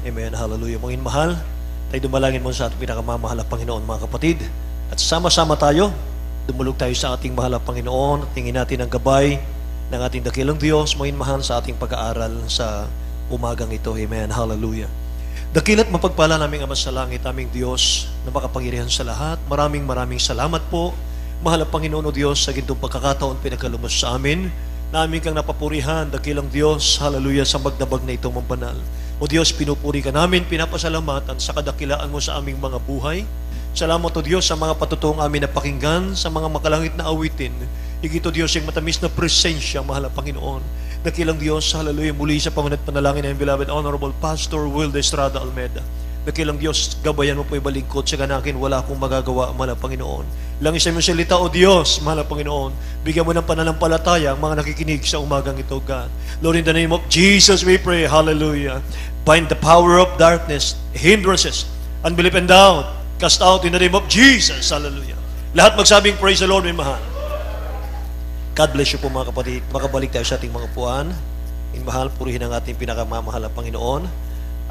Amen. Hallelujah. Mga mahal, tayo dumalangin mo sa ating pinakamamahal na Panginoon, mga kapatid. At sama-sama tayo, dumulog tayo sa ating mahal na Panginoon. Tingin natin ang gabay ng ating dakilang Diyos, mga mahal, sa ating pag-aaral sa umagang ito. Amen. Hallelujah. Dakilat mapagpala naming Ama sa langit, aming Diyos na makapangyarihan sa lahat. Maraming salamat po, mahal na Panginoon o Diyos, sa gintong pagkakataon pinagkalumos sa amin. Namin kang napapurihan, dakilang Diyos, hallelujah, sa magdabag na itong mambanal. O Diyos, pinupuri ka namin, pinapasalamatan sa kadakilaan mo sa aming mga buhay. Salamat o Diyos sa mga patutuong amin na pakinggan, sa mga makalangit na awitin. Higit o Diyos, yung matamis na presensya, mahal na Panginoon. Dakilang Diyos, hallelujah, muli sa pangunat panalangin ng beloved Honorable Pastor Wilde Estrada Almeda. Dakilang Diyos, gabayan mo po ibalingkod sa ganakin, wala akong magagawa, mahal na Panginoon. Langis sa iyong salita, o Diyos, mahal na Panginoon, bigyan mo ng pananampalataya ang mga nakikinig sa umagang ito, God. Lord, in the name of Jesus, we pray, hallelujah. Bind the power of darkness, hindrances, unbelief and doubt, cast out in the name of Jesus, hallelujah. Lahat magsabing, praise the Lord, may mahal. God bless you po, mga kapatid. Makabalik tayo sa ating mga upuan. Mahal, purihin ang ating pinakamamahal na Panginoon.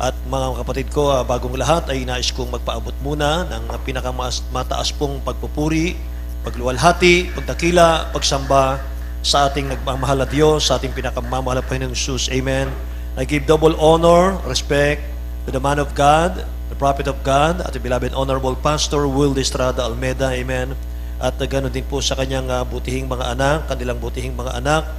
At mga kapatid ko, bagong lahat ay nais kong magpaabot muna ng pinakamataas pong pagpupuri, pagluwalhati, pagdakila, pagsamba sa ating nagmamahal na Diyos, sa ating pinakamamahal na Panginoong Jesus. Amen. I give double honor, respect to the man of God, the prophet of God, at the beloved Honorable Pastor Wilde Estrada Almeda. Amen. At ganoon din po sa kanyang butihing mga anak, kanilang butihing mga anak.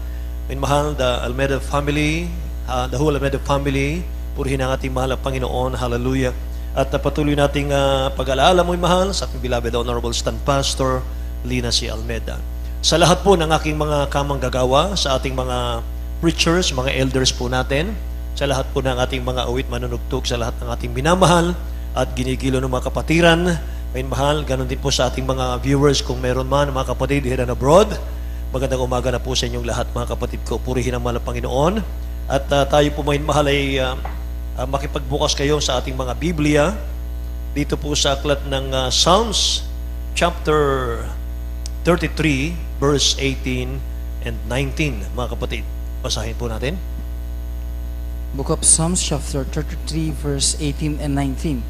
Mahal, the Almeda family, the whole Almeda family, purihin ang ating mahal na Panginoon. Hallelujah. At patuloy nating pag-alaala mo, mahal, sa ating beloved Honorable Stand Pastor Lina C. Almeda. Sa lahat po ng aking mga kamang gagawa, sa ating mga preachers, mga elders po natin, sa lahat po ng ating mga awit manunugtog, sa lahat ng ating minamahal at ginigilo ng mga kapatiran, mahal, ganun din po sa ating mga viewers kung meron man, mga kapatid here and abroad. Magandang umaga na po sa inyong lahat, mga kapatid ko. Purihin ang mahal na Panginoon. At tayo po, mahal, ay makipagbukas kayo sa ating mga Biblia dito po sa aklat ng Psalms chapter 33 verse 18 and 19, mga kapatid. Basahin po natin. Book of Psalms chapter 33 verse 18 and 19.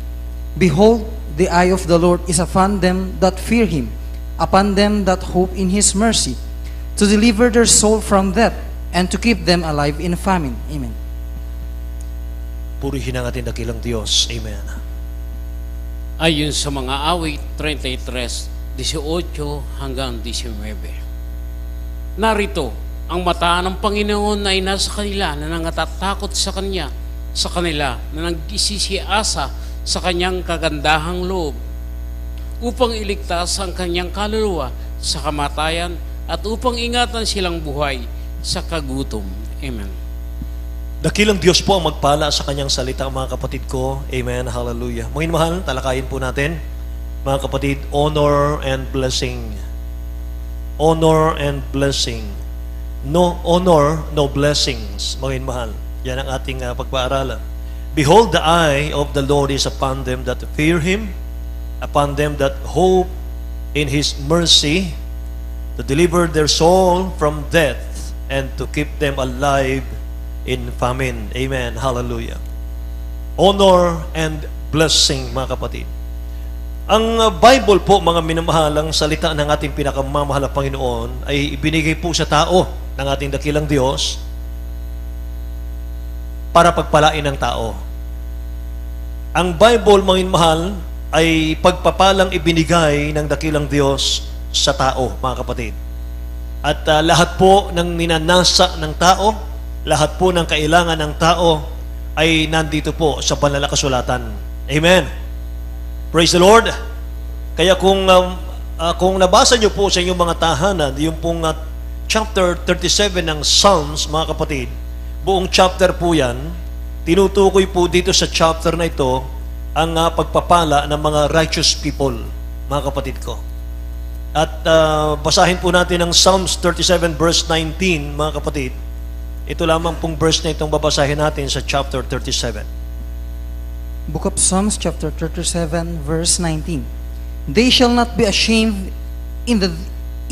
Behold, the eye of the Lord is upon them that fear him, upon them that hope in his mercy, to deliver their soul from death, and to keep them alive in famine. Amen. Purihin ang ating dakilang Diyos. Amen. Ayon sa mga awit 33, 18 hanggang 19. Narito, ang mata ng Panginoon ay nasa kanila na nangatatakot sa Kanya, sa kanila na nag-isisiasa sa Kanyang kagandahang loob, upang iligtas ang Kanyang kaluluwa sa kamatayan at upang ingatan silang buhay sa kagutom. Amen. Dakilang Diyos po ang magpala sa Kanyang salita, mga kapatid ko. Amen. Hallelujah. Mga mahal, talakayin po natin, mga kapatid, honor and blessing. Honor and blessing. No honor, no blessings. Mga mahal, yan ang ating pagpaaralan. Behold, the eye of the Lord is upon them that fear him, upon them that hope in his mercy, to deliver their soul from death and to keep them alive in famine. Amen. Hallelujah. Honor and blessing, mga kapatid. Ang Bible po, mga minamahalang salita ng ating pinakamamahal na Panginoon, ay ibinigay po sa tao ng ating dakilang Diyos para pagpalain ng tao. Ang Bible, mga mahal, ay pagpapalang ibinigay ng dakilang Diyos sa tao, mga kapatid. At lahat po ng ninanasa ng tao, lahat po ng kailangan ng tao ay nandito po sa banal na kasulatan. Amen. Praise the Lord. Kaya kung nabasa nyo po sa inyong mga tahanan, yung pong chapter 37 ng Psalms, mga kapatid, buong chapter po yan, tinutukoy po dito sa chapter na ito ang pagpapala ng mga righteous people, mga kapatid ko. At basahin po natin ang Psalms 37 verse 19, mga kapatid. Ito lamang pong verse na itong babasahin natin sa chapter 37. Book of Psalms chapter 37 verse 19. They shall not be ashamed in the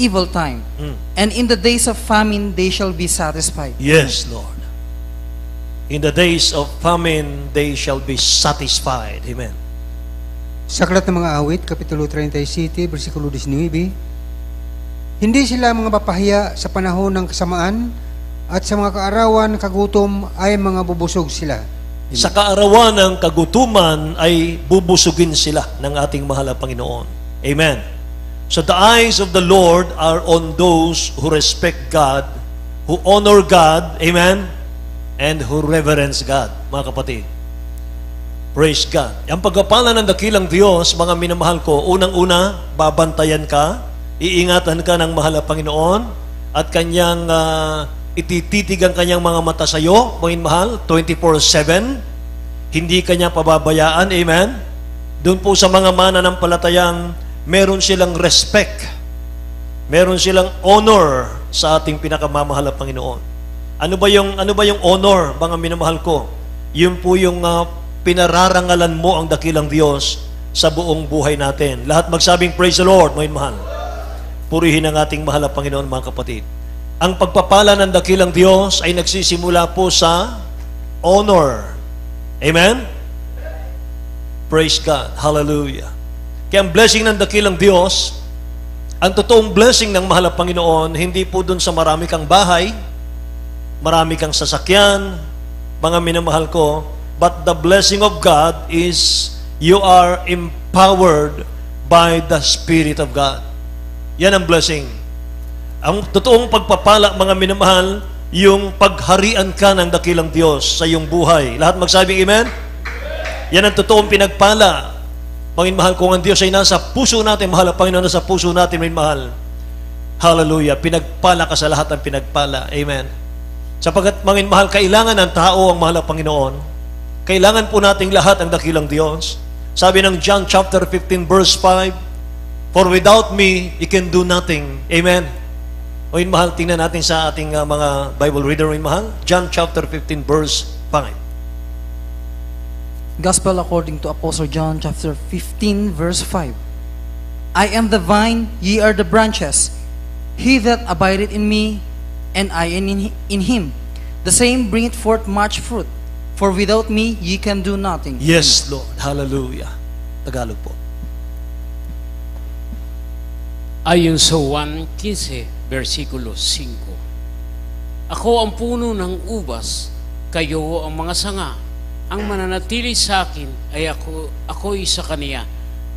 evil time, and in the days of famine they shall be satisfied. Yes, Lord. In the days of famine, they shall be satisfied. Amen. Sa Aklat ng mga Awit, Kapitulo 37, versikulo 19, hindi sila mga papahiya sa panahon ng kasamaan, at sa mga kaarawan kagutom ay mga bubusog sila. Sa kaarawan ng kagutuman ay bubusugin sila ng ating mahal na Panginoon. Amen. So the eyes of the Lord are on those who respect God, who honor God, amen, and who reverence God, mga kapatid. Praise God. Ang pagpapala ng dakilang Diyos, mga minamahal ko, unang-una, babantayan ka, iingatan ka ng mahal na Panginoon, at kanyang itititig ang kanyang mga mata sa iyo, mga mahal, 24/7. Hindi kanya pababayaan, amen. Doon po sa mga mananampalatayang meron silang respect, meron silang honor sa ating pinakamamahal na Panginoon. Ano ba yung honor, mga minamahal ko? Yun po yung pinararangalan mo ang dakilang Diyos sa buong buhay natin. Lahat magsabing praise the Lord, mga mahal. Purihin ang ating mahal na Panginoon, mga kapatid. Ang pagpapala ng dakilang Diyos ay nagsisimula po sa honor. Amen? Praise God. Hallelujah. Kaya ang blessing ng dakilang Diyos, ang totoong blessing ng mahal na Panginoon, hindi po dun sa marami kang bahay, marami kang sasakyan, mga minamahal ko, but the blessing of God is you are empowered by the Spirit of God. Yan ang blessing. Ang totoong pagpapala, mga minamahal, yung pagharian ka ng dakilang Diyos sa iyong buhay. Lahat magsabing amen? Yan ang totoong pinagpala. Panginoon, kung ang Diyos ay nasa puso natin, mahal na Panginoon, nasa puso natin, mahal. Hallelujah. Pinagpala ka sa lahat ng pinagpala. Amen. Sapagkat, mahal, kailangan ng tao ang mahal na Panginoon. Kailangan po nating lahat ang dakilang Diyos. Sabi ng John chapter 15 verse 5, for without me, you can do nothing. Amen. O yun, mahal, tingnan natin sa ating mga Bible reader, o yun, mahal. John chapter 15 verse 5. Gospel according to Apostle John chapter 15 verse 5. I am the vine, ye are the branches. He that abideth in me, and I in him, the same bringeth forth much fruit. For without me, ye can do nothing. Yes, Lord. Hallelujah. Tagalog po. Ayon sa 1:15, versikulo 5. Ako ang puno ng ubas, kayo ang mga sanga. Ang mananatili sa akin ay ako'y sa kaniya,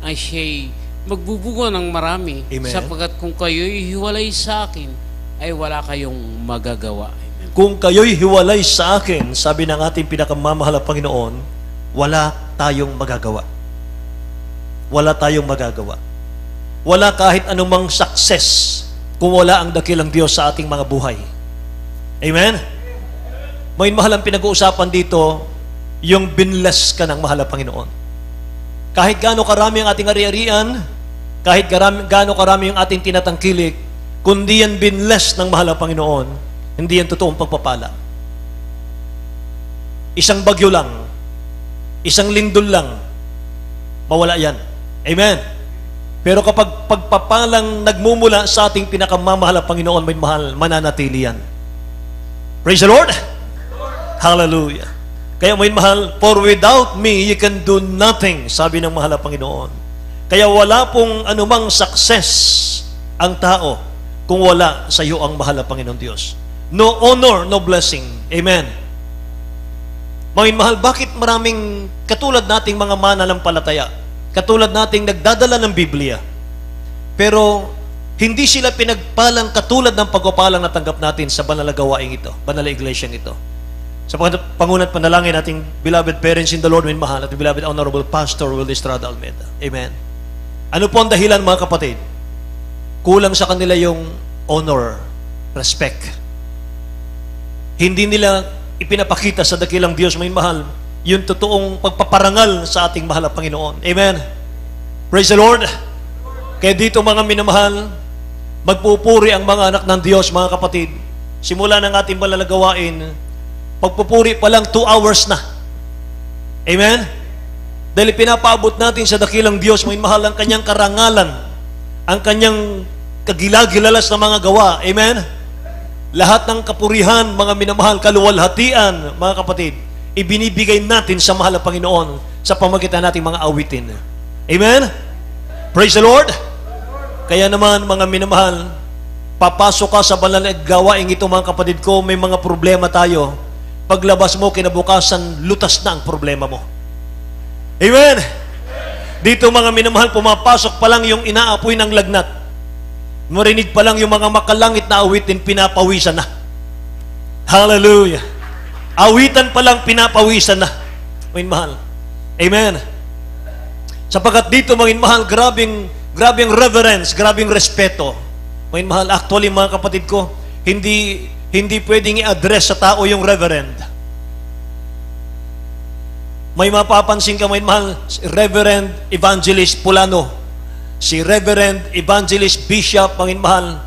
ay siya'y magbubunga ng marami. Amen. Sapagkat kung kayo'y hiwalay sa akin, ay wala kayong magagawa. Amen. Kung kayo'y hiwalay sa akin, sabi ng ating pinakamamahal na Panginoon, wala tayong magagawa. Wala tayong magagawa. Wala kahit anumang success kung wala ang dakilang Diyos sa ating mga buhay. Amen? May mahal ang pinag-uusapan dito, yung binless ka ng mahal na Panginoon. Kahit gaano karami ang ating ari-arian, kahit gaano karami ang ating tinatangkilik, kundi yan binless ng mahal na Panginoon, hindi yan totoong pagpapala. Isang bagyo lang, isang lindol lang, mawala yan. Amen? Pero kapag pagpapalang nagmumula sa ating pinakamamahal na Panginoon, may mahal, mananatili yan. Praise the Lord! Hallelujah! Kaya may mahal, for without me, you can do nothing, sabi ng mahal na Panginoon. Kaya wala pong anumang success ang tao kung wala sa iyo ang mahal na Panginoon Diyos. No honor, no blessing. Amen. Mga mahal, bakit maraming katulad nating mga mananampalataya, katulad nating nagdadala ng Biblia, pero hindi sila pinagpalang katulad ng pagpapalang natanggap natin sa banal na gawaing ito, banal na iglesyang ito. Sa pangunat panalangin nating beloved parents in the Lord, min mahal, at beloved honorable Pastor Will Estrada Almeida. Amen. Ano po ang dahilan, mga kapatid? Kulang sa kanila yung honor, respect. Hindi nila ipinapakita sa dakilang Diyos, min mahal, yung totoong pagpaparangal sa ating mahal na Panginoon. Amen. Praise the Lord. Kaya dito, mga minamahal, magpupuri ang mga anak ng Diyos, mga kapatid. Simula ng ating malalagawain, pagpupuri pa lang 2 hours na. Amen? Dahil pinapaabot natin sa dakilang Diyos, may mahal ang kanyang karangalan, ang kanyang kagilagilalas na mga gawa. Amen? Lahat ng kapurihan, mga minamahal, kaluwalhatian, mga kapatid, ibinibigay natin sa mahal na Panginoon sa pamagitan nating mga awitin. Amen? Praise the Lord! Kaya naman, mga minamahal, papasok ka sa banal na gawaing ito, mga kapatid ko, may mga problema tayo. Paglabas mo, kinabukasan, lutas na ang problema mo. Amen? Dito, mga minamahal, pumapasok pa lang yung inaapoy ng lagnat. Marinig pa lang yung mga makalangit na awitin, pinapawisan na. Hallelujah! Awitan pa lang, pinapawisan na. Mga mahal. Amen? Sapagkat dito, mga mahal, grabing reverence, grabing respeto. Mga mahal, actually, mga kapatid ko, hindi pwedeng i-address sa tao yung reverend. May mapapansin ka, mga mahal, si Reverend Evangelist Pulano, si Reverend Evangelist Bishop, mga mahal,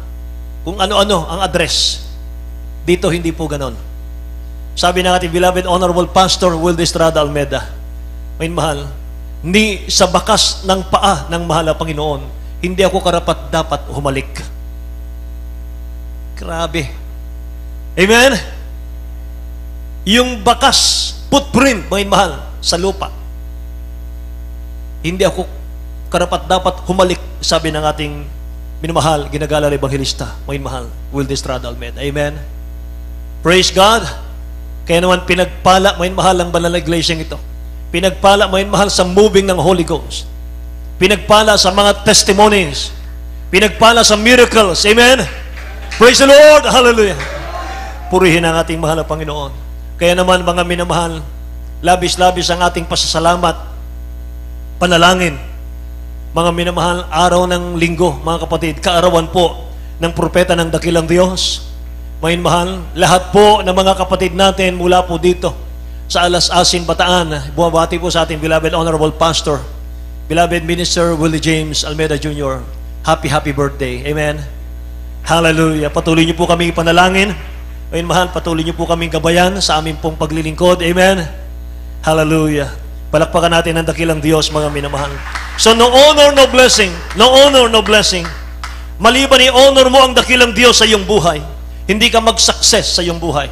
kung ano-ano ang address. Dito, hindi po ganon. Sabi ng ating beloved Honorable Pastor Will Estrada Almeda, mga mahal, ni sa bakas ng paa ng mahal na Panginoon, hindi ako karapat dapat humalik. Grabe. Amen? Yung bakas, footprint, mga mahal, sa lupa. Hindi ako karapat dapat humalik, sabi ng ating minamahal, ginagalang Ebanghelista, mga mahal, Will Estrada Almeda. Amen? Praise God! Kaya naman pinagpala, mga mahal, ang banal na iglesia ito. Pinagpala, mga mahal, sa moving ng Holy Ghost. Pinagpala sa mga testimonies. Pinagpala sa miracles. Amen? Praise the Lord! Hallelujah! Purihin ang ating mahal na Panginoon. Kaya naman, mga minamahal, labis-labis ang ating pasasalamat, panalangin. Mga minamahal, araw ng linggo, mga kapatid, kaarawan po ng propeta ng dakilang Diyos. Mga minamahal, lahat po ng mga kapatid natin mula po dito sa Alas Asin, Bataan, bumabati po sa ating beloved Honorable Pastor, beloved Minister Willie James Almeda Jr. Happy birthday. Amen? Hallelujah. Patuloy niyo po kami panalangin. Ayun, mahal, patuloy niyo po kaming gabayan sa aming pong paglilingkod. Amen? Hallelujah. Palakpakan natin ang dakilang Diyos, mga minamahal. So, no honor, no blessing. No honor, no blessing. Maliban i-honor mo ang dakilang Diyos sa iyong buhay, hindi ka mag-success sa iyong buhay.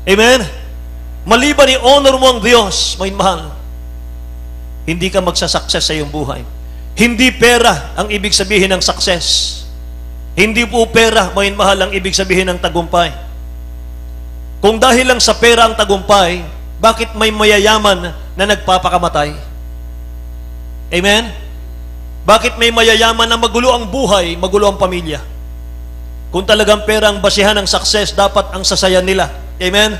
Amen? Maliban i-honor mo ang Diyos, mga minamahal, hindi ka magsasucess sa iyong buhay. Hindi pera ang ibig sabihin ng success. Hindi po pera, mga mahal, ang ibig sabihin ng tagumpay. Kung dahil lang sa pera ang tagumpay, bakit may mayayaman na nagpapakamatay? Amen? Bakit may mayayaman na magulo ang buhay, magulo ang pamilya? Kung talagang pera ang basihan ng success, dapat ang sasayan nila. Amen?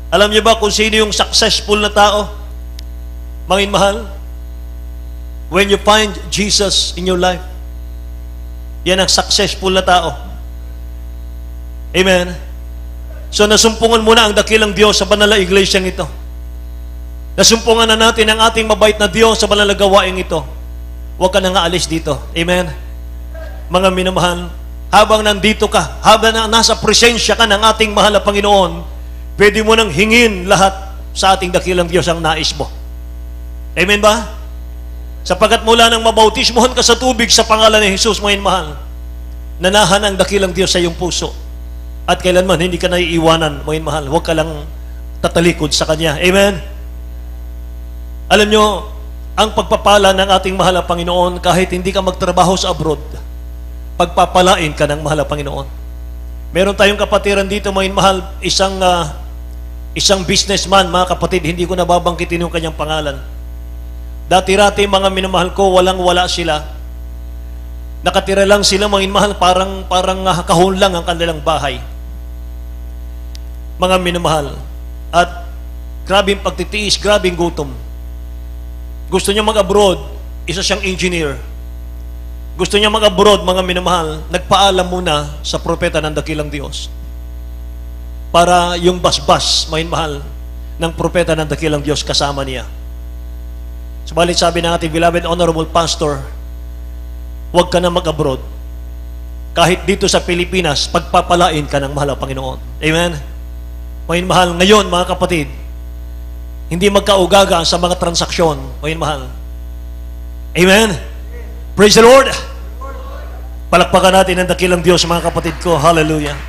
Alam niyo ba kung sino yung successful na tao? Mga mahal, when you find Jesus in your life, yan ang successful na tao. Amen? So nasumpungan muna ang dakilang Diyos sa banal na iglesyang ito. Nasumpungan na natin ang ating mabait na Diyos sa banal na gawaing ito. Huwag ka nang aalis dito. Amen? Mga minamahal, habang nandito ka, habang nasa presensya ka ng ating mahal na Panginoon, pwede mo nang hingin lahat sa ating dakilang Diyos ang nais mo. Amen ba? Sapagat mula nang mabautismohan ka sa tubig sa pangalan ni Jesus, mga mahal, nanahan ang dakilang Diyos sa iyong puso. At kailanman hindi ka naiiwanan, mga mahal. Huwag ka lang tatalikod sa Kanya. Amen? Alam nyo, ang pagpapala ng ating mahal na Panginoon, kahit hindi ka magtrabaho sa abroad, pagpapalain ka ng mahal na Panginoon. Meron tayong kapatiran dito, mga mahal, isang businessman, mga kapatid, hindi ko nababangkitin yung kanyang pangalan. Dati-rati, mga minamahal ko, walang-wala sila. Nakatira lang sila, mga minamahal, parang kahon lang ang kanilang bahay. Mga minamahal. At grabing pagtitiis, grabing gutom. Gusto niya mag-abroad, isa siyang engineer. Gusto niya mag-abroad, mga minamahal, nagpaalam muna sa propeta ng dakilang Diyos. Para yung basbas, mga minamahal, ng propeta ng dakilang Diyos kasama niya. Subalit sabi ng ating beloved Honorable Pastor, huwag ka na mag-abroad. Kahit dito sa Pilipinas, pagpapalain ka ng mahal na Panginoon. Amen? Mga mahal, ngayon mga kapatid, hindi magkaugaga sa mga transaksyon. Mga mahal. Amen? Praise the Lord! Palakpakan natin ang dakilang Diyos, mga kapatid ko. Hallelujah!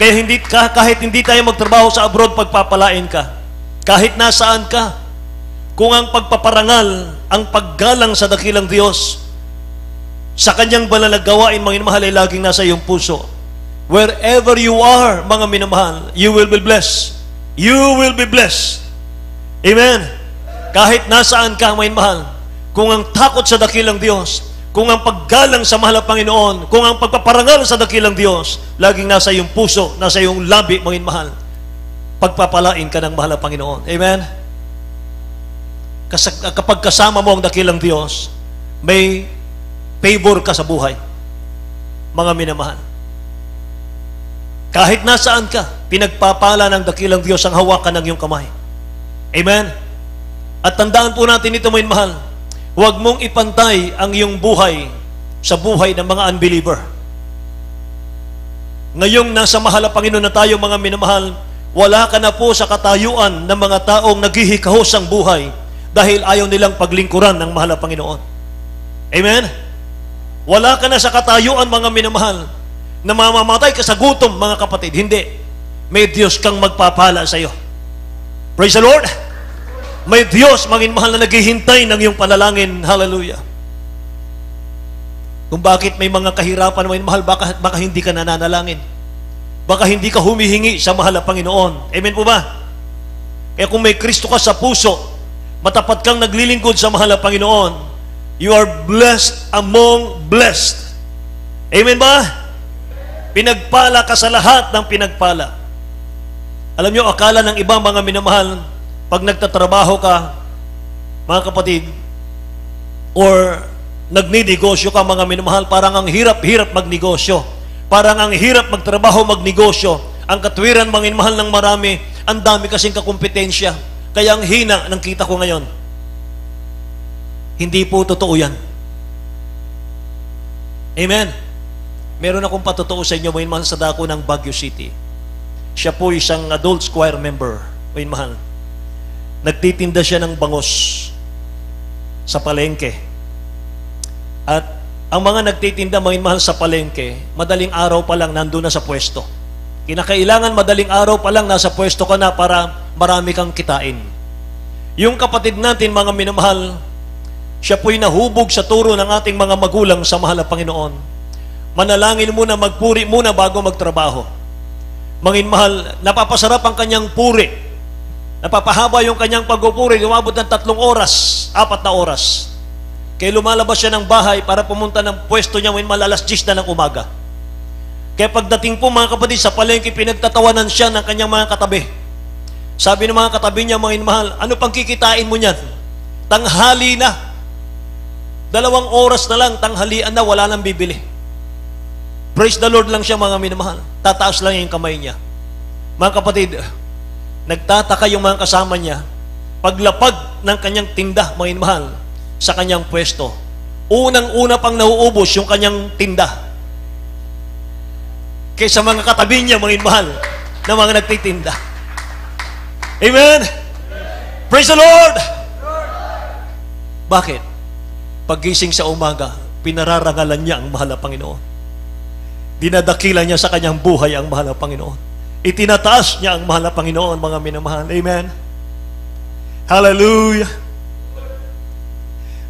Kaya kahit hindi tayo magtrabaho sa abroad, pagpapalain ka. Kahit nasaan ka. Kung ang pagpaparangal, ang paggalang sa dakilang Diyos, sa kanyang banal na gawain, mga minamahal, ay laging nasa iyong puso. Wherever you are, mga minamahal, you will be blessed. You will be blessed. Amen. Kahit nasaan ka, mga minamahal, kung ang takot sa dakilang Diyos, kung ang paggalang sa mahal na Panginoon, kung ang pagpaparangal sa dakilang Diyos, laging nasa iyong puso, nasa iyong labi, mga minamahal, pagpapalain ka ng mahal na Panginoon. Amen. Kapag kasama mo ang dakilang Diyos, may favor ka sa buhay, mga minamahal. Kahit nasaan ka, pinagpapala ng dakilang Diyos ang hawakan ng iyong kamay. Amen? At tandaan po natin ito, mga mahal, huwag mong ipantay ang iyong buhay sa buhay ng mga unbeliever. Ngayong nasa mahal na Panginoon na tayo, mga minamahal, wala ka na po sa katayuan ng mga taong naghihikahos ang buhay dahil ayaw nilang paglingkuran ng mahal na Panginoon. Amen? Wala ka na sa katayuan, mga minamahal, na mamamatay ka sa gutom, mga kapatid. Hindi. May Diyos kang magpapala sa iyo. Praise the Lord! May Diyos, mga minamahal, na naghihintay ng iyong panalangin. Hallelujah! Kung bakit may mga kahirapan, mga minamahal, baka hindi ka nananalangin. Baka hindi ka humihingi sa mahal na Panginoon. Amen po ba? Kaya kung may Kristo ka sa puso, matapat kang naglilingkod sa mahal na Panginoon, you are blessed among blessed. Amen ba? Pinagpala ka sa lahat ng pinagpala. Alam nyo, akala ng iba, mga minamahal, pag nagtatrabaho ka, mga kapatid, or nagninegosyo ka, mga minamahal, parang ang hirap-hirap magnegosyo. Parang ang hirap magtrabaho, magnegosyo. Ang katwiran, mga minamahal, ng marami, ang dami kasing kakumpetensya. Kaya ang hina ng kita ko ngayon. Hindi po totoo yan. Amen. Meron akong patotoo sa inyo, mga mahal, sa dako ng Baguio City. Siya po isang adult choir member, mga mahal. Nagtitinda siya ng bangos sa palengke. At ang mga nagtitinda, mga mahal, sa palengke, madaling araw pa lang nandun na sa pwesto. Kinakailangan madaling araw pa lang nasa pwesto ka na para marami kang kitain. Yung kapatid natin, mga minamahal, siya po'y nahubog sa turo ng ating mga magulang sa mahal na Panginoon. Manalangin muna, magpuri muna bago magtrabaho. Mga minamahal, napapasarap ang kanyang puri. Napapahaba yung kanyang pagpupuri, umabot ng 3 oras, 4 na oras. Kaya lumalabas siya ng bahay para pumunta ng pwesto niya, mga minamahal, alas 10 na ng umaga. Kaya pagdating po, mga kapatid, sa palengke, pinagtatawanan siya ng kanyang mga katabi. Sabi ng mga katabi niya, mga minamahal, ano pang kikitain mo niyan? Tanghali na. 2 oras na lang, tanghalian na, wala nang bibili. Praise the Lord lang siya, mga minamahal. Tataas lang yung kamay niya. Mga kapatid, nagtataka yung mga kasama niya, paglapag ng kanyang tinda, mga minamahal, sa kanyang pwesto, unang-una pang nauubos yung kanyang tinda. Kaysa mga katabi niya, mga minamahal, na mga nagtitinda. Amen? Praise the Lord! Bakit? Paggising sa umaga, pinararangalan niya ang mahal na Panginoon. Dinadakila niya sa kanyang buhay ang mahal na Panginoon. Itinataas niya ang mahal na Panginoon, mga minamahal. Amen? Hallelujah!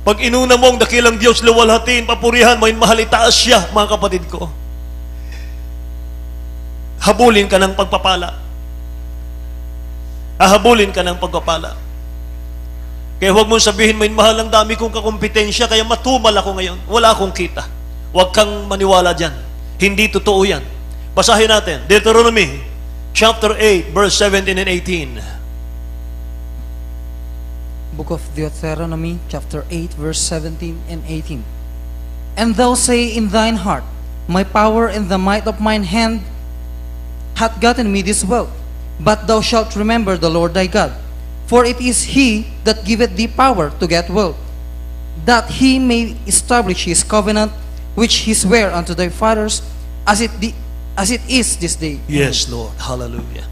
Pag inuna mo ang dakilang Diyos, luwalhatin, papurihan, mga minamahal, itaas siya, mga kapatid ko. Habulin ka ng pagpapala. Hahabulin ka ng pagpapala. Kaya huwag mong sabihin, may mahal, ang dami kong kakumpetensya, kaya matumal ako ngayon. Wala akong kita. Huwag kang maniwala dyan. Hindi totoo yan. Basahin natin. Deuteronomy, chapter 8, verse 17 and 18. Book of Deuteronomy, chapter 8, verse 17 and 18. And thou say in thine heart, my power and the might of mine hand hath gotten me this wealth. But thou shalt remember the Lord thy God, for it is He that giveth thee power to get wealth, that He may establish His covenant, which He sware unto thy fathers, as it is this day. Yes, Lord. Hallelujah.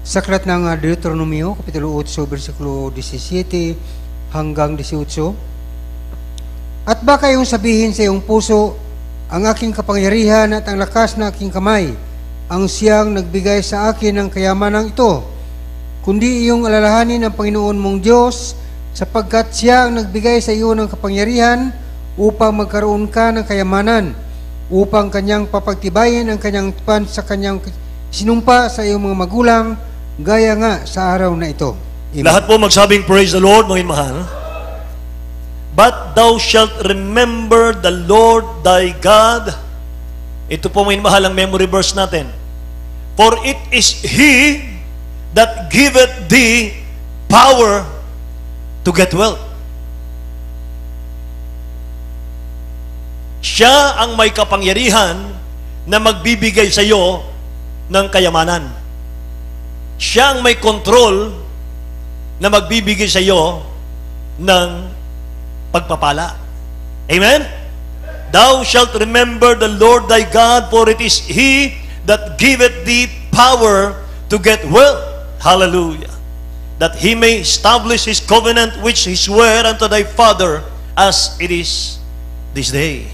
Sa aklat ng Deuteronomio, Kapitulo 8, versikulo 17 hanggang 18. At baka iyong sabihin sa iyong puso, ang aking kapangyarihan at ang lakas na aking kamay, ang siyang nagbigay sa akin ng kayamanang ito, kundi iyong alalahanin ang Panginoon mong Diyos, sapagkat siya ang nagbigay sa iyo ng kapangyarihan upang magkaroon ka ng kayamanan, upang kanyang papagtibayin ang kanyang tupan sa kanyang sinumpa sa iyong mga magulang, gaya nga sa araw na ito. Amen. Lahat po magsabing praise the Lord, mga mahal. But thou shalt remember the Lord thy God. Ito po mga mahal ang memory verse natin. For it is He that giveth thee power to get wealth. Siya ang may kapangyarihan na magbibigay sa iyo ng kayamanan. Siya ang may control na magbibigay sa iyo ng pagpapala. Amen? Thou shalt remember the Lord thy God, for it is He that giveth thee power to get wealth. Hallelujah. That He may establish His covenant which He sware unto thy father, as it is this day.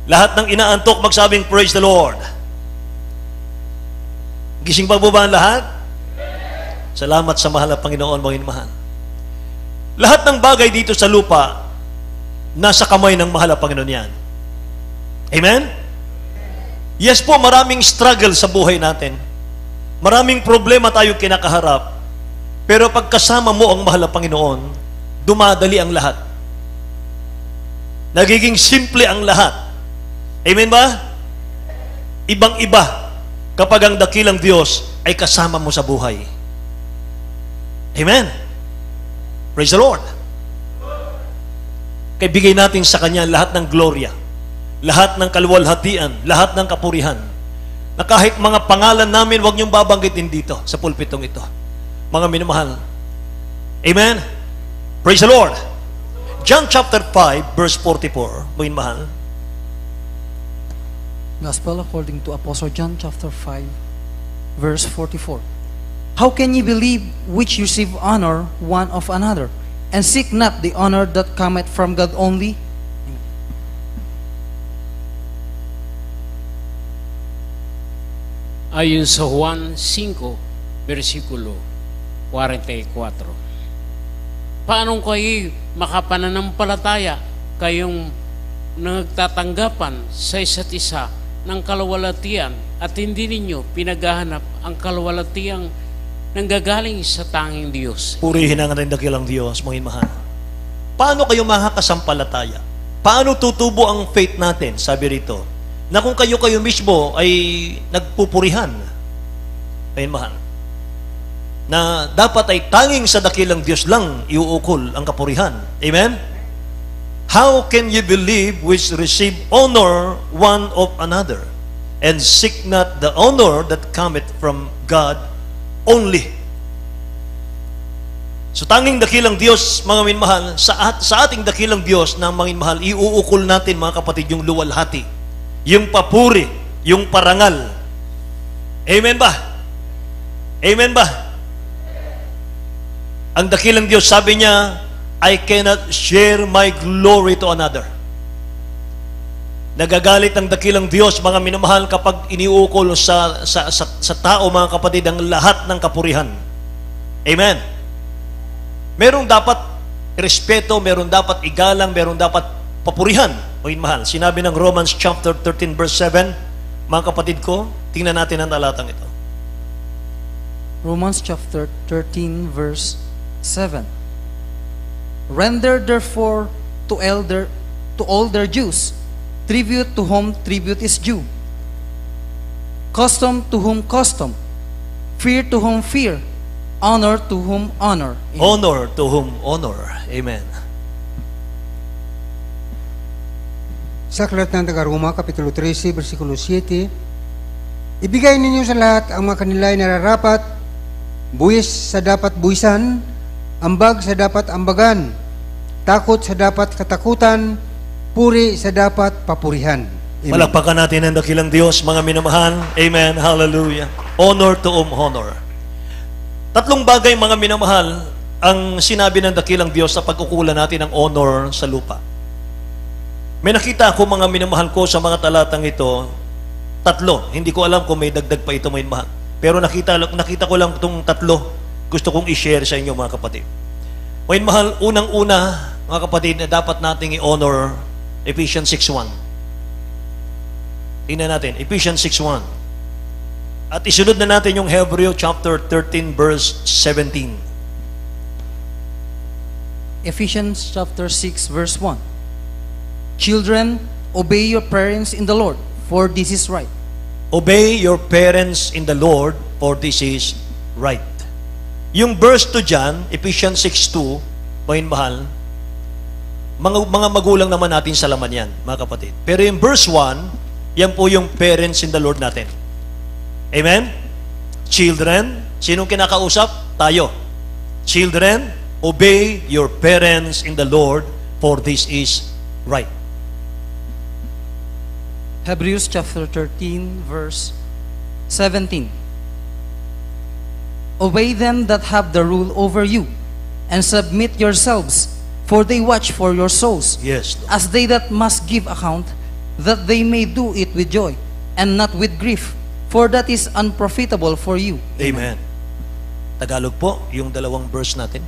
Lahat ng inaantok magsabing praise the Lord. Gising pa po ba ang lahat? Salamat sa mahal na Panginoon, mga mahal. Lahat ng bagay dito sa lupa, nasa kamay ng mahal na Panginoon yan. Amen? Yes po, maraming struggle sa buhay natin. Maraming problema tayo kinakaharap. Pero pagkasama mo ang mahal na Panginoon, dumadali ang lahat. Nagiging simple ang lahat. Amen ba? Ibang-iba kapag ang dakilang Diyos ay kasama mo sa buhay. Amen? Praise the Lord. Kaya bigay natin sa Kanya lahat ng gloria, lahat ng kaluwalhatian, lahat ng kapurihan, na kahit mga pangalan namin, huwag niyong babanggitin dito sa pulpitong ito. Mga minamahal. Amen? Praise the Lord. John chapter 5, verse 44, mga minamahal. Gospel according to Apostle John chapter 5, verse 44. How can ye believe which receive honor one of another, and seek not the honor that cometh from God only? Ayon sa Juan 5, versikulo 44. Paano kayo makapananampalataya kayong nagtatanggapan sa isa't isa ng kaluwalhatian at hindi ninyo pinaghahanap ang kaluwalhatiang nanggagaling sa tanging Diyos? Purihin ang ating dakilang Diyos, mga mahal. Paano kayo makakasampalataya? Paano tutubo ang faith natin? Sabi rito, na kung kayo mismo ay nagpupurihan, mga mahal, na dapat ay tanging sa dakilang Diyos lang iuukol ang kapurihan. Amen? How can you believe which receive honor one of another, and seek not the honor that cometh from God only? So tanging dakilang Diyos, mga minmahal, sa ating dakilang Diyos na mga minmahal, iuukol natin, mga kapatid, yung luwalhati, yung papuri, yung parangal. Amen ba? Amen ba? Ang dakilang Diyos, sabi niya, I cannot share my glory to another. Nagagalit ang dakilang Diyos, mga minamahal, kapag iniukol sa tao, mga kapatid, ang lahat ng kapurihan. Amen. Merong dapat respeto, merong dapat igalang, merong dapat papurihan. O mahal, sinabi ng Romans chapter 13 verse 7, mga kapatid ko, tingnan natin ang talatang ito. Romans chapter 13 verse 7. Render therefore to all their Jews tribute to whom tribute is due, custom to whom custom, fear to whom fear, honor to whom honor. Amen. Honor to whom honor. Amen. Sa aklat ng taga-Roma, Kapitulo 13, versikulo 7, ibigay ninyo sa lahat ang mga kanila'y nararapat, buwis sa dapat buwisan, ambag sa dapat ambagan, takot sa dapat katakutan, puri sa dapat papurihan. Amen. Palakpakan natin ang dakilang Diyos, mga minamahal. Amen. Hallelujah. Honor to whom honor. Tatlong bagay, mga minamahal, ang sinabi ng dakilang Diyos sa pag-ukulan natin ng honor sa lupa. May nakita ako mga minamahal ko sa mga talatang ito, tatlo. Hindi ko alam kung may dagdag pa ito, may mahal. Pero nakita ko lang itong tatlo. Gusto kong i-share sa inyo mga kapatid. May mahal, unang-una mga kapatid na dapat nating i-honor Ephesians 6:1. Tingnan natin, Ephesians 6:1. At isunod na natin yung Hebrew chapter 13 verse 17. Ephesians chapter 6 verse 1. Children, obey your parents in the Lord, for this is right. Obey your parents in the Lord, for this is right. Yung verse 2 dyan, Ephesians 6:2, mga mahal, mga magulang naman natin sa laman yan, mga kapatid. Pero yung verse 1, yan po yung parents in the Lord natin. Amen? Children, sinong kinakausap? Tayo. Children, obey your parents in the Lord, for this is right. Hebrews chapter 13 verse 17. Obey them that have the rule over you, and submit yourselves, for they watch for your souls, Yes, Lord. as they that must give account, that they may do it with joy, and not with grief, for that is unprofitable for you. Amen. Tagalog po, yung dalawang verse natin.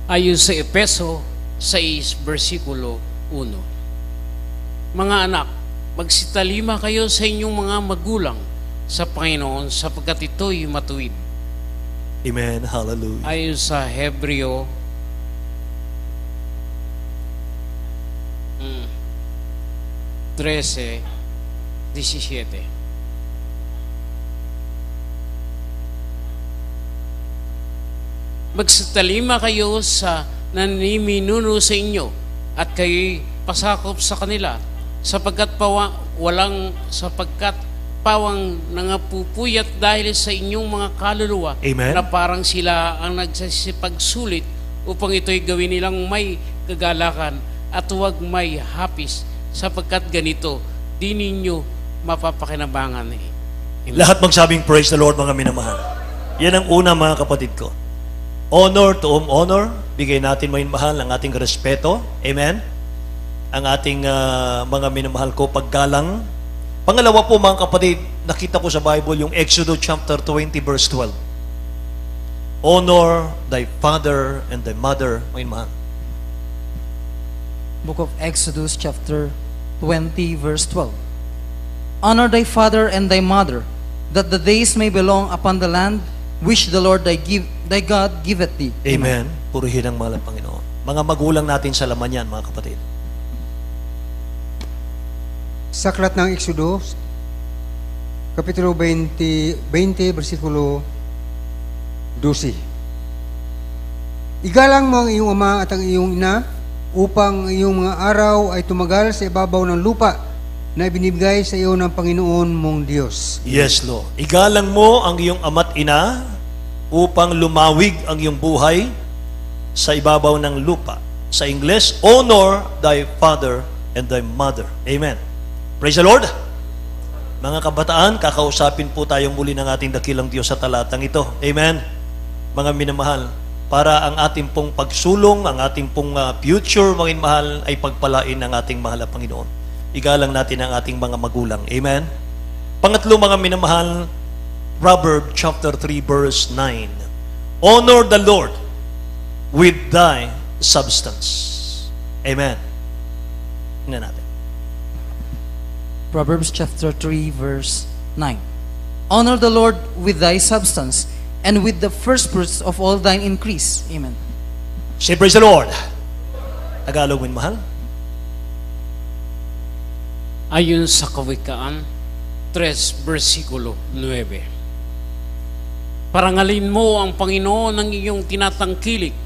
Ayon sa Epeso 6, versikulo 1. Mga anak, magsitalima kayo sa inyong mga magulang sa Panginoon, sapagkat ito'y matuwid. Amen. Hallelujah. Ayon sa Hebreo 13:17. Magsitalima kayo sa naniminuno sa inyo, at kayo'y pasakop sa kanila, sapagkat pawang nangapupuyat dahil sa inyong mga kaluluwa, Amen. na parang sila ang nagsasipagsulit upang ito'y gawin nilang may kagalakan at huwag may hapis, sapagkat ganito di ninyo mapapakinabangan. Amen. Lahat magsabing praise the Lord, mga minamahal. Yan ang una, mga kapatid ko. Honor to whom honor. Bigay natin, mga minamahal, ang ating respeto. Amen. Ang ating mga minamahal ko, paggalang. Pangalawa po, mga kapatid, nakita ko sa Bible yung Exodus chapter 20 verse 12. Honor thy father and thy mother, mga minamahal. Book of Exodus chapter 20 verse 12. Honor thy father and thy mother, that the days may belong upon the land which the Lord thy God giveth thee. Amen. Purihin ang mahal ng Panginoon. Mga magulang natin sa laman yan, mga kapatid. Sa aklat ng Exodus, Kapitulo 20, versikulo 12. Igalang mo ang iyong ama at ang iyong ina, upang ang iyong mga araw ay tumagal sa ibabaw ng lupa na ibinibigay sa iyo ng Panginoon mong Diyos. Yes, Lord. Igalang mo ang iyong ama't ina upang lumawig ang iyong buhay sa ibabaw ng lupa. Sa Ingles, honor thy father and thy mother. Amen. Praise the Lord. Mga kabataan, kakausapin po tayong muli ng ating dakilang Diyos sa talatang ito. Amen. Mga minamahal, para ang ating pong pagsulong, ang ating pong future, mga minamahal, ay pagpalain ng ating mahal na Panginoon. Igalang natin ang ating mga magulang. Amen. Pangatlo, mga minamahal, Proverbs chapter 3 verse 9. Honor the Lord with thy substance. Amen. Tingnan natin. Proverbs chapter 3 verse 9. Honor the Lord with thy substance, and with the first fruits of all thine increase. Amen. Say praise the Lord. Tagalog, minamahal. Ayon sa Kawikaan 3, versikulo 9. Parangalin mo ang Panginoon ng iyong tinatangkilik,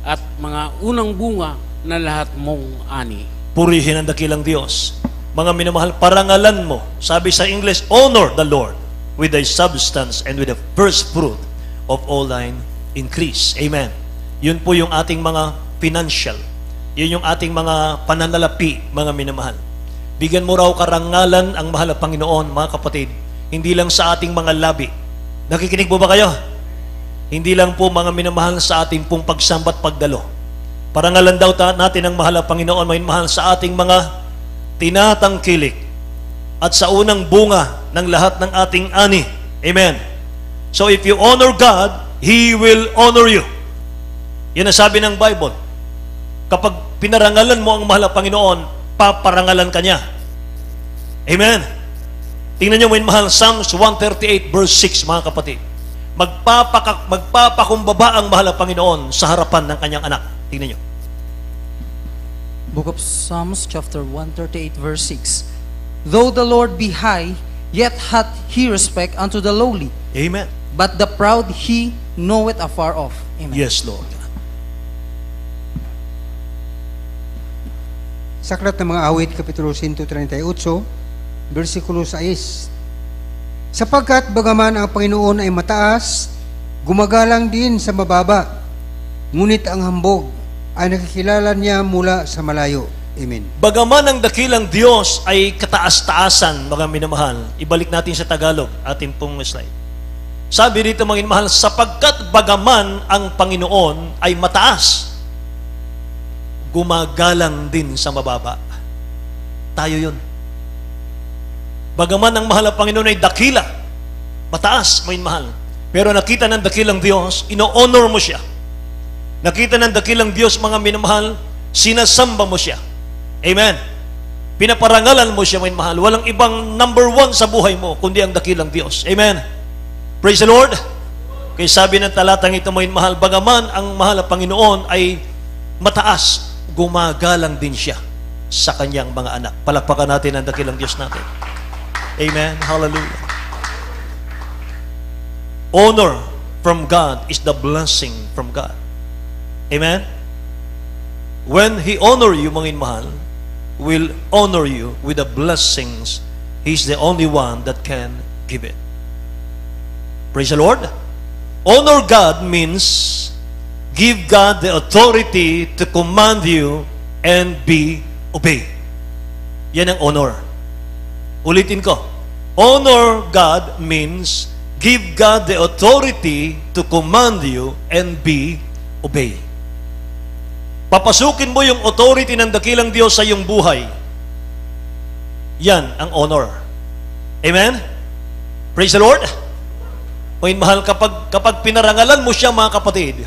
at mga unang bunga na lahat mong ani. Purihin ang dakilang Diyos. Mga minamahal, parangalan mo. Sabi sa English, honor the Lord with thy substance and with the first fruit of all thine increase. Amen. Yun po yung ating mga financial. Yun yung ating mga pananalapi, mga minamahal. Bigyan mo raw karangalan ang mahal na Panginoon, mga kapatid. Hindi lang sa ating mga labi. Nakikinig po ba kayo? Hindi lang po, mga minamahal, sa ating pong pagsambat pagdalo. Parangalan daw natin ang mahal na Panginoon, may mahal sa ating mga tinatangkilik at sa unang bunga ng lahat ng ating ani. Amen. So if you honor God, He will honor you. Yan ang sabi ng Bible. Kapag pinarangalan mo ang mahal na Panginoon, paparangalan ka niya. Amen. Tingnan niyo mo yung mahal, Psalms 138 verse 6, mga kapatid. Magpapakumbaba ang mahal na Panginoon sa harapan ng kanyang anak. Tingnan niyo. Book of Psalms chapter 138 verse 6. Though the Lord be high, yet hath he respect unto the lowly. Amen. But the proud he knoweth afar off. Amen. Yes, Lord. Sa Aklat ng mga Awit, Kapitulo 138, versikulo 6. Sapagkat bagaman ang Panginoon ay mataas, gumagalang din sa mababa, ngunit ang hambog ay nakikilala niya mula sa malayo. Amen. Bagaman ang dakilang Diyos ay kataas-taasan, mga minamahal, ibalik natin sa Tagalog, ating pong slide. Sabi rito, mga minamahal, sapagkat bagaman ang Panginoon ay mataas, gumagalang din sa mababa. Tayo yun. Bagaman ang mahal na Panginoon ay dakila, mataas, may mahal. Pero nakita ng dakilang Diyos, ino-honor mo siya. Nakita ng dakilang Diyos, mga minamahal, sinasamba mo siya. Amen. Pinaparangalan mo siya, may mahal. Walang ibang number one sa buhay mo, kundi ang dakilang Diyos. Amen. Praise the Lord. Kaya sabi ng talatang ito, may mahal, bagaman ang mahal na Panginoon ay mataas, gumagalang din siya sa kanyang mga anak. Palakpakan natin ang dakilang Diyos natin. Amen. Hallelujah. Honor from God is the blessing from God. Amen. When He honor you, mga mahal, will honor you with the blessings. He's the only one that can give it. Praise the Lord. Honor God means give God the authority to command you and be obeyed. Yan ang honor. Ulitin ko. Honor God means give God the authority to command you and be obeyed. Papasukin mo yung authority ng dakilang Diyos sa iyong buhay. Yan ang honor. Amen? Praise the Lord. May mahal, kapag pinarangalan mo siya, mga kapatid,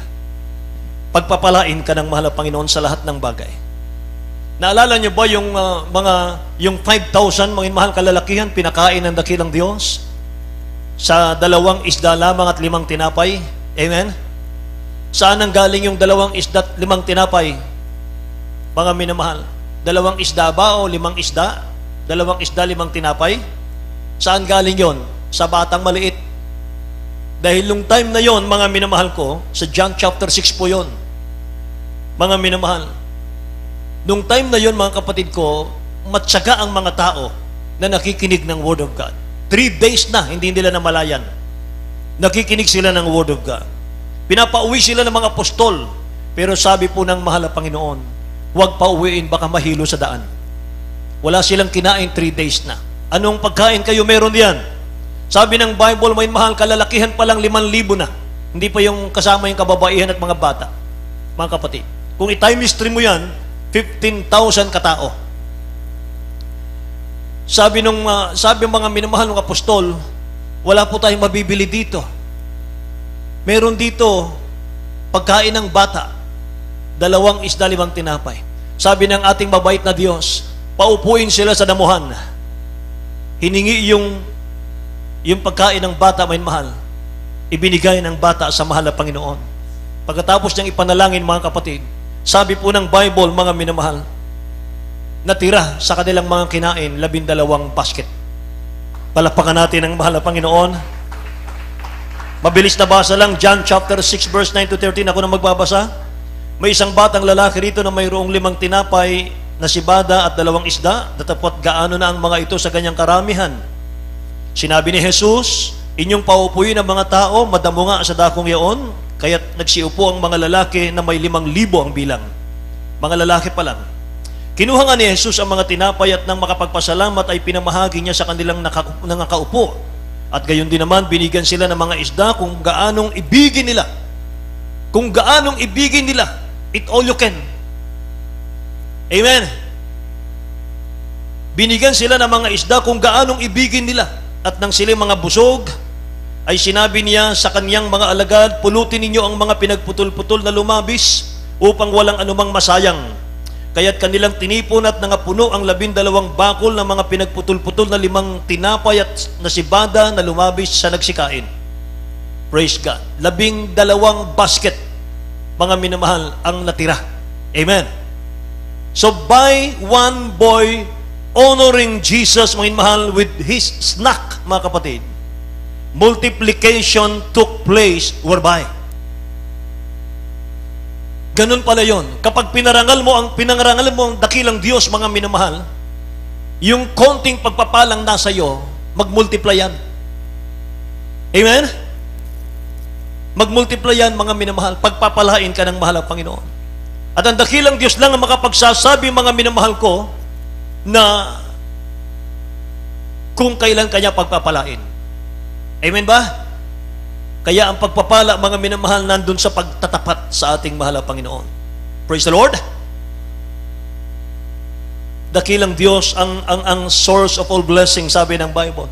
pagpapalain ka ng mahal na Panginoon sa lahat ng bagay. Naalala niyo ba yung yung 5,000 mga mahal kalalakihan pinakain ng dakilang Diyos sa 2 isda lamang at 5 tinapay? Amen. Saan ang galing yung 2 isda at 5 tinapay? Mga minamahal, 2 isda ba o 5 isda? 2 isda, 5 tinapay? Saan galing yon? Sa batang maliit. Dahil nung time na yon, mga minamahal ko, sa John chapter 6 po yon. Mga minamahal, nung time na yon, mga kapatid ko, matyaga ang mga tao na nakikinig ng Word of God. 3 days na, hindi nila namalayan. Nakikinig sila ng Word of God. Pinapauwi sila ng mga apostol. Pero sabi po ng mahal na Panginoon, huwag pauwiin, baka mahilo sa daan. Wala silang kinain 3 days na. Anong pagkain kayo meron diyan? Sabi ng Bible, may mahal, kalalakihan pa lang 5,000 na. Hindi pa yung kasama yung kababaihan at mga bata. Mga kapatid, kung i-time stream mo yan, 15,000 katao. Sabi mga minamahal ng apostol, wala po tayong mabibili dito. Meron dito pagkain ng bata, 2 isda, 5 tinapay. Sabi ng ating mabait na Diyos, paupuin sila sa damuhan. Hiningi yung pagkain ng bata, may mahal, ibinigay ng bata sa mahal na Panginoon. Pagkatapos niyang ipanalangin, mga kapatid, sabi po ng Bible, mga minamahal, natira sa kanilang mga kinain 12 basket. Palakpakan natin ang mahal na Panginoon. Mabilis na basa lang, John chapter 6 verse 9 to 13, ako na magbabasa. May isang batang lalaki rito na mayroong 5 tinapay na sibada at 2 isda, datapot gaano na ang mga ito sa kanyang karamihan. Sinabi ni Jesus, inyong paupuin ang mga tao, madamo nga sa dakong yaon, kaya't nagsiupo ang mga lalaki na may 5,000 ang bilang. Mga lalaki pa lang. Kinuha nga ni Jesus ang mga tinapay at nang makapagpasalamat ay pinamahagi niya sa kanilang nakaupo. At gayon din naman, binigyan sila ng mga isda kung gaanong ibigin nila. Kung gaanong ibigin nila, eat all you can. Amen. Binigyan sila ng mga isda kung gaanong ibigin nila. At nang sila mga busog, ay sinabi niya sa kanyang mga alagad, pulutin ninyo ang mga pinagputol-putol na lumabis upang walang anumang masayang. Kaya't kanilang tinipon at nangapuno ang 12 bakol ng mga pinagputol-putol na 5 tinapay at nasibada na lumabis sa nagsikain. Praise God. 12 basket, mga minamahal, ang natira. Amen. So by one boy honoring Jesus, mga minamahal, with his snack, mga kapatid, multiplication took place whereby. Ganun pala yon. Kapag pinangaral mo ang dakilang Diyos, mga minamahal, yung konting pagpapalang nasa iyo, magmultiply yan. Amen? Magmultiply yan, mga minamahal. Pagpapalain ka ng mahal ang Panginoon. At ang dakilang Diyos lang ang makapagsasabi, mga minamahal ko, na kung kailan kanya pagpapalain. Amen ba? Kaya ang pagpapala, mga minamahal, nandun sa pagtatapat sa ating mahal na Panginoon. Praise the Lord. Dakilang Diyos ang source of all blessing, sabi ng Bible.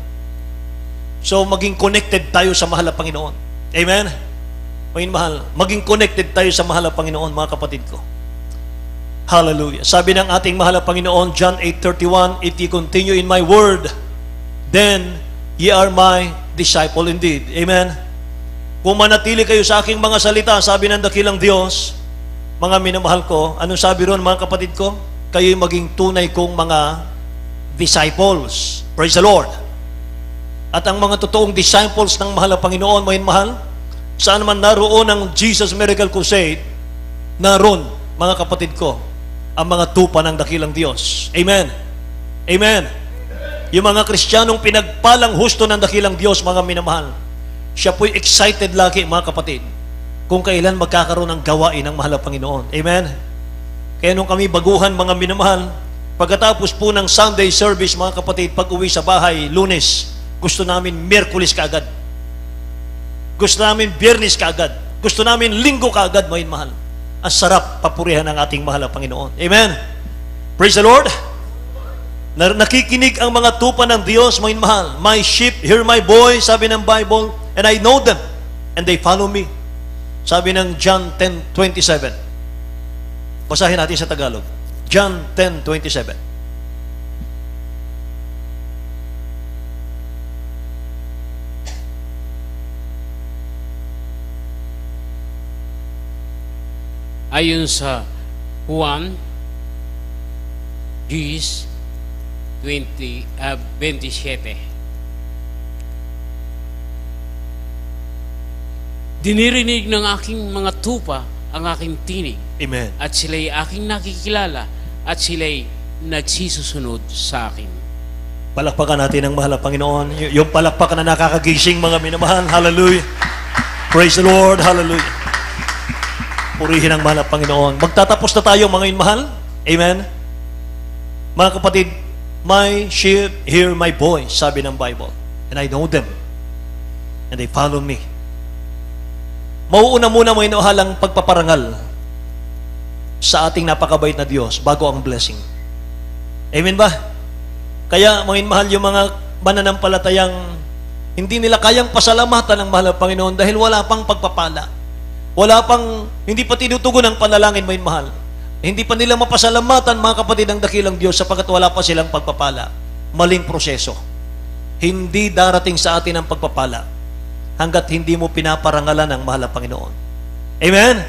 So maging connected tayo sa mahal na Panginoon. Amen. Mahal, maging connected tayo sa mahal na Panginoon, mga kapatid ko. Hallelujah. Sabi ng ating mahal na Panginoon, John 8:31, if ye continue in my word, then ye are my disciple indeed. Amen. Kung manatili kayo sa aking mga salita, sabi ng dakilang Diyos, mga minamahal ko, anong sabi ron, mga kapatid ko? Kayo'y maging tunay kong mga disciples. Praise the Lord. At ang mga totoong disciples ng mahal na Panginoon, mga mahal, saan man naroon ang Jesus Miracle Crusade, naroon, mga kapatid ko, ang mga tupa ng dakilang Diyos. Amen. Amen. Yung mga Kristiyanong pinagpalang husto ng dakilang Diyos, mga minamahal, siya po'y excited lagi, mga kapatid, kung kailan magkakaroon ng gawain ng mahal na Panginoon. Amen? Kaya nung kami baguhan, mga minamahal, pagkatapos po ng Sunday service, mga kapatid, pag uwi sa bahay, Lunes, gusto namin Miyerkules kaagad. Gusto namin Biyernes kaagad. Gusto namin Linggo kaagad, mga mahal. Ang sarap papurihan ng ating mahal na Panginoon. Amen? Praise the Lord! Nakikinig ang mga tupa ng Diyos, mga mahal. My sheep hear my voice, sabi ng Bible, and I know them, and they follow me. Sabi ng John 10:27. Basahin natin sa Tagalog. John 10:27. Ayon sa Juan 27. Dinirinig ng aking mga tupa ang aking tinig. Amen. At sila'y aking nakikilala at sila'y nagsisusunod sa akin. Palakpakan natin ang mahal na Panginoon. Yung palakpakan na nakakagising, mga minamahal. Hallelujah. Praise the Lord. Hallelujah. Purihin ang mahal na Panginoon. Magtatapos na tayo, mga minamahal. Amen. Mga kapatid, my sheep hear my voice, sabi ng Bible, and I know them, and they follow me. Mauuna muna, mga inuhal, ang pagpaparangal sa ating napakabait na Diyos bago ang blessing. Amen ba? Kaya, mga mahal, yung mga mananampalatayang hindi nila kayang pasalamatan ng mahal na Panginoon dahil wala pang pagpapala. Hindi pa tinutugon ang panalangin, mga mahal. Hindi pa nila mapasalamatan, mga kapatid, ng dakilang Diyos sapagkat wala pa silang pagpapala. Maling proseso. Hindi darating sa atin ang pagpapala hanggat hindi mo pinaparangalan ang mahal na Panginoon. Amen?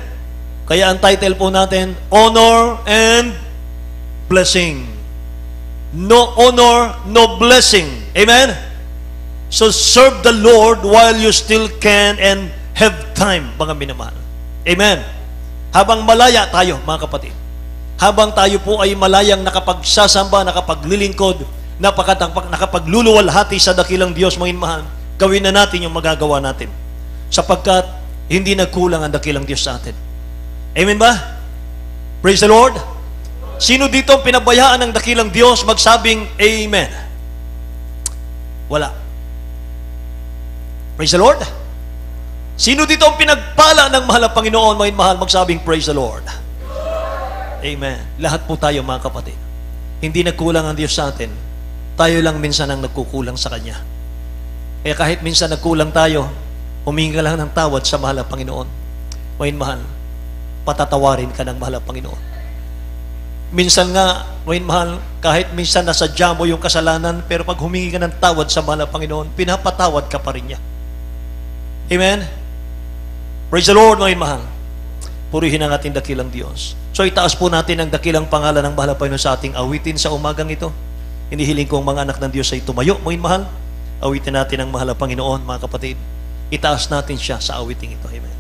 Kaya ang title po natin, Honor and Blessing. No honor, no blessing. Amen? So serve the Lord while you still can and have time, mga minamahal. Amen? Habang malaya tayo, mga kapatid, habang tayo po ay malayang nakapagsasamba, nakapaglilingkod, nakapagluluwalhati sa dakilang Diyos, mga minamahal, gawin na natin yung magagawa natin. Sapagkat hindi nagkulang ang dakilang Diyos sa atin. Amen ba? Praise the Lord. Sino dito ang pinabayaan ng dakilang Diyos magsabing Amen? Wala. Praise the Lord. Sino dito ang pinagpala ng mahal na Panginoon, mga mahal, magsabing Praise the Lord? Amen. Lahat po tayo mga kapatid. Hindi nagkulang ang Diyos sa atin. Tayo lang minsan ang nagkukulang sa Kanya. Kaya kahit minsan nagkulang tayo, humingi ka lang ng tawad sa mahal na Panginoon. Ngayon mahal, patatawarin ka ng mahal na Panginoon. Minsan nga, ngayon mahal, kahit minsan nasadya mo yung kasalanan, pero pag humingi ka ng tawad sa mahal na Panginoon, pinapatawad ka pa rin niya. Amen? Praise the Lord, ngayon mahal. Purihin ang ating dakilang Diyos. So itaas po natin ang dakilang pangalan ng mahal na Panginoon sa ating awitin sa umagang ito. Inihiling ko ang mga anak ng Diyos ay tumayo. Ngayon mahal, awitin natin ang mahal na Panginoon, mga kapatid. Itaas natin siya sa awiting ito. Amen.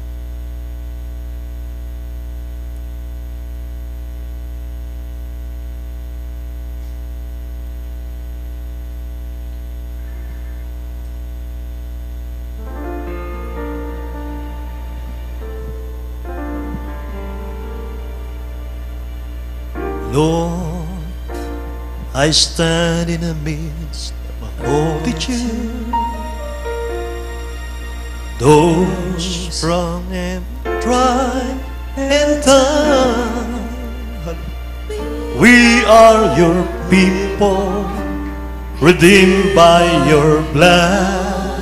Lord, I stand in the midst of a multitude, those strong and dry and tired. We are your people, redeemed by your blood,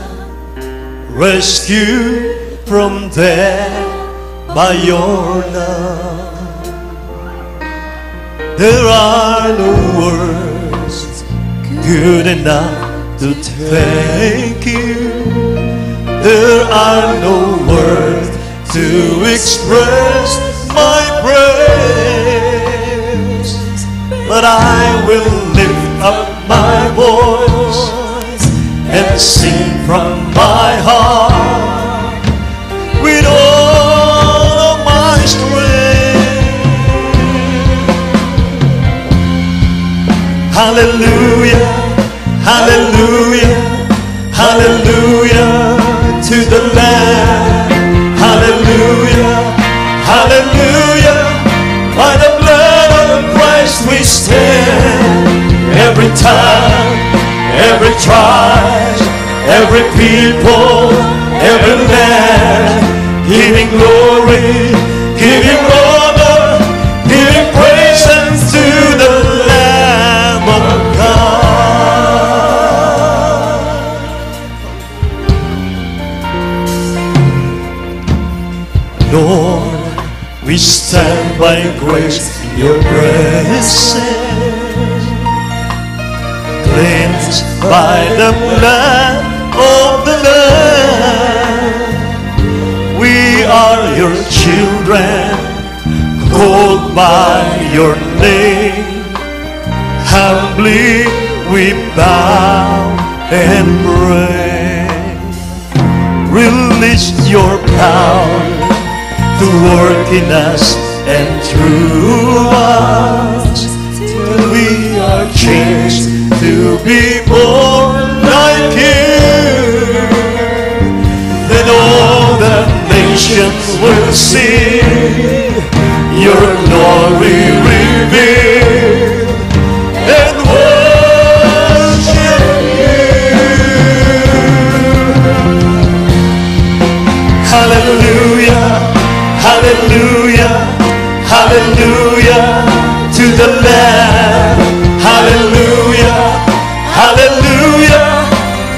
rescued from death by your love. There are no words good enough to thank you. There are no words to express my praise, but I will lift up my voice and sing from my heart with all of my strength. Hallelujah, hallelujah, hallelujah to the Lamb. Hallelujah, hallelujah, by the blood of Christ we stand. Every time, every tribe, every people, every land, giving glory, giving honor, giving praise unto the Lamb of God. Lord, we stand by grace in your presence, cleansed by the blood of the Lamb. We are your children, called by your name. Humbly we bow and pray. Release your power to work in us and through us, till we are changed to be more like you. Then all the nations will see your glory revealed and worship you. Hallelujah, hallelujah, hallelujah to the Lamb. Hallelujah, hallelujah,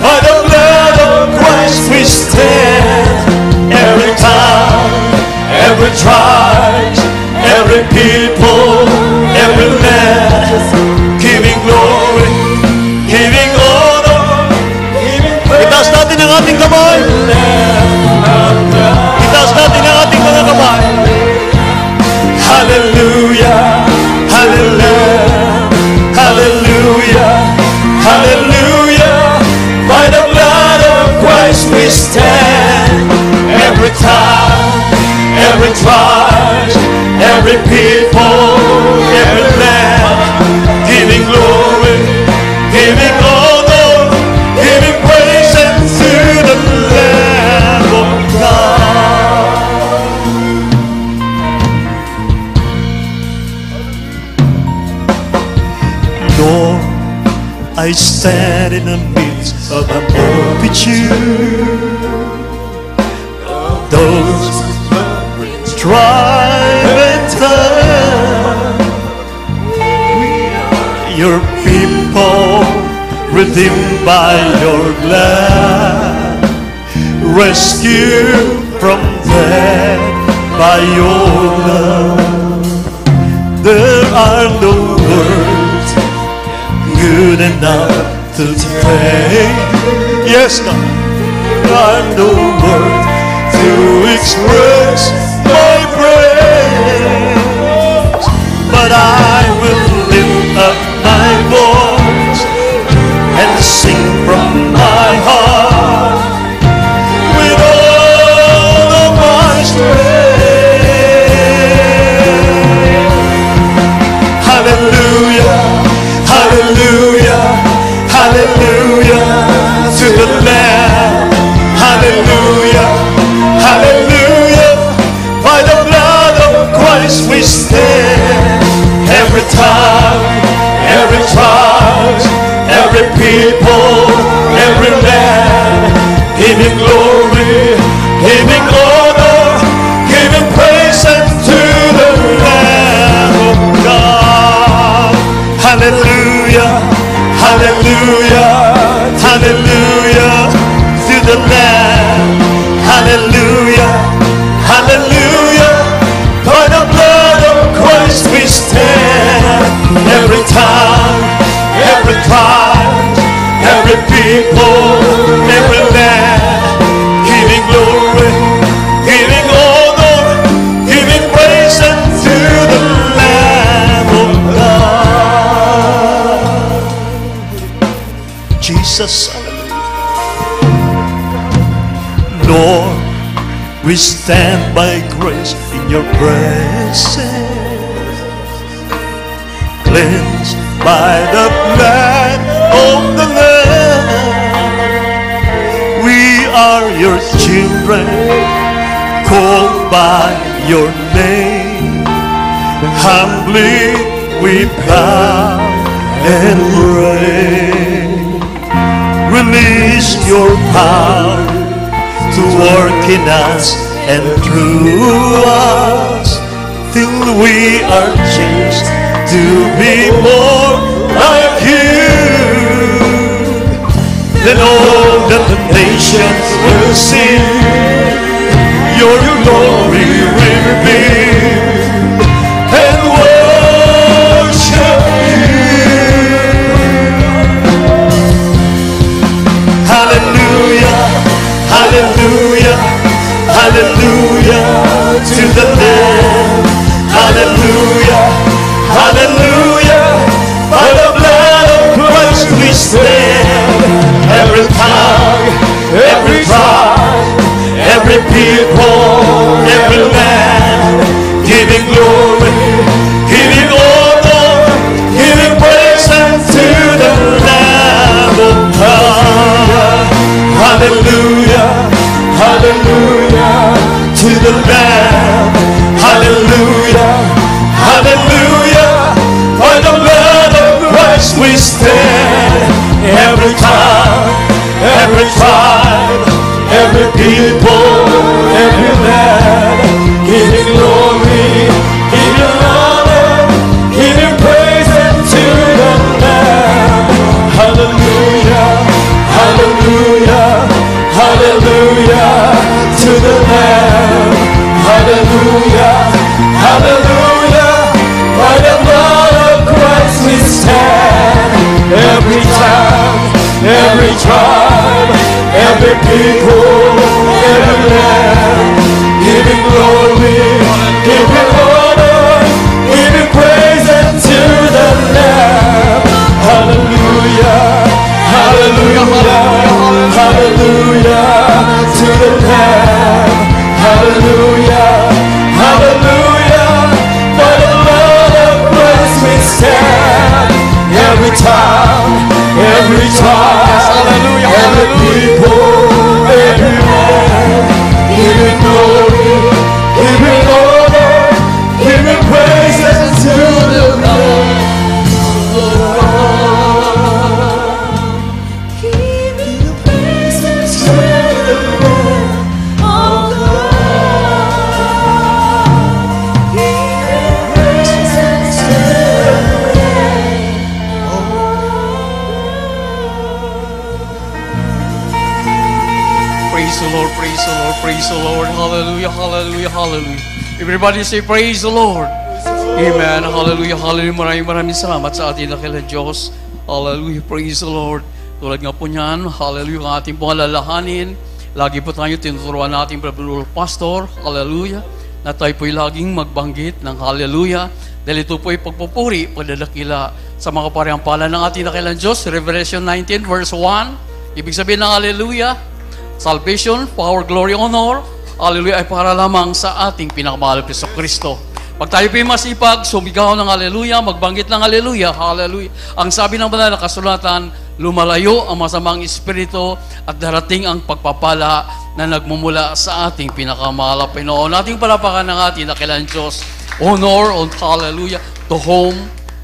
by the blood of Christ we stand. Every time, every tribe, every people, every land, giving glory, giving honor, giving praise. Itaas natin ang ating kamay. Itaas natin ang ating mga kamay. Hallelujah, hallelujah, hallelujah, hallelujah, by the blood of Christ we stand. Every time, every tribe, every people, every land, giving glory, giving honor, giving praise unto the Lamb of God. Lord, I stand in the midst of a multitude, those tribe and tongue. redeemed by your blood, rescued from death by your love. There are no words good enough to say. Yes, God. There are no words to express my praise, but I will lift up my voice and sing from my heart with all of my strength. Hallelujah, hallelujah, hallelujah to the Lamb. Hallelujah, hallelujah, by the blood of Christ we stand. Every time, every tribe, every people, every man, giving glory, giving honor, giving praise unto the Lamb of God. Hallelujah, hallelujah, hallelujah to the Lamb. Hallelujah, hallelujah, by the blood of Christ we stand. Every time, every tribe, every people, every land, giving glory, giving honor, giving praise unto the Lamb of God. Jesus, hallelujah. Lord, we stand by grace in your presence, cleansed by the blood of the Lamb. We are your children, called by your name. Humbly we bow and pray. Release your power to work in us and through us, till we are changed to be more like you. Then all the nations will see your glory revealed and worship you. Hallelujah, hallelujah, hallelujah to the Lamb. Hallelujah, hallelujah, by the blood of Christ we stand. Every tongue, every tribe, every people, every land, giving glory, giving honor, giving praise unto the Lamb of God. Hallelujah, hallelujah to the Lamb. Hallelujah, hallelujah, by the blood of Christ we stand. Every time, every tribe, every people, every man, giving glory, giving honor, giving praise unto the Lamb. Hallelujah, hallelujah, hallelujah to the Lamb. Hallelujah, hallelujah, by the blood of Christ we stand. Every time, every tribe, every people, every land, giving glory, giving honor, giving praise unto the Lamb. Hallelujah, hallelujah, hallelujah to the Lamb. Hallelujah, hallelujah, by the blood of Christ we stand. Every time, every tribe, every people, every man, giving glory, giving honor, giving praises to the Lord. Giving praises to the Lord, oh God. the Lord, praise the Lord. Hallelujah, hallelujah, hallelujah. Everybody say, praise the Lord. Amen. Hallelujah, hallelujah. Maraming salamat sa ating dakilang Diyos. Hallelujah, praise the Lord. Tulad nga po niyan, hallelujah, ang ating pong alalahanin. Lagi po tayo tinuturuan natin Brother Pastor, hallelujah, na tayo po'y laging magbanggit ng hallelujah. Dahil ito po'y pagpupuri, pagdadakila sa mga parehang pala ng ating dakilang Diyos. Revelation 19 verse 1. Ibig sabihin ng hallelujah, salvation, power, glory, honor, hallelujah, ay para lamang sa ating pinakamahal na Kristo. Pag tayo po'y masipag, sumigaw ng hallelujah, magbanggit ng hallelujah, hallelujah. Ang sabi ng banal na kasulatan, lumalayo ang masamang espiritu at darating ang pagpapala na nagmumula sa ating pinakamahal na Panginoon. Ating palapakan ng ating dakilang Diyos. Honor and hallelujah to whom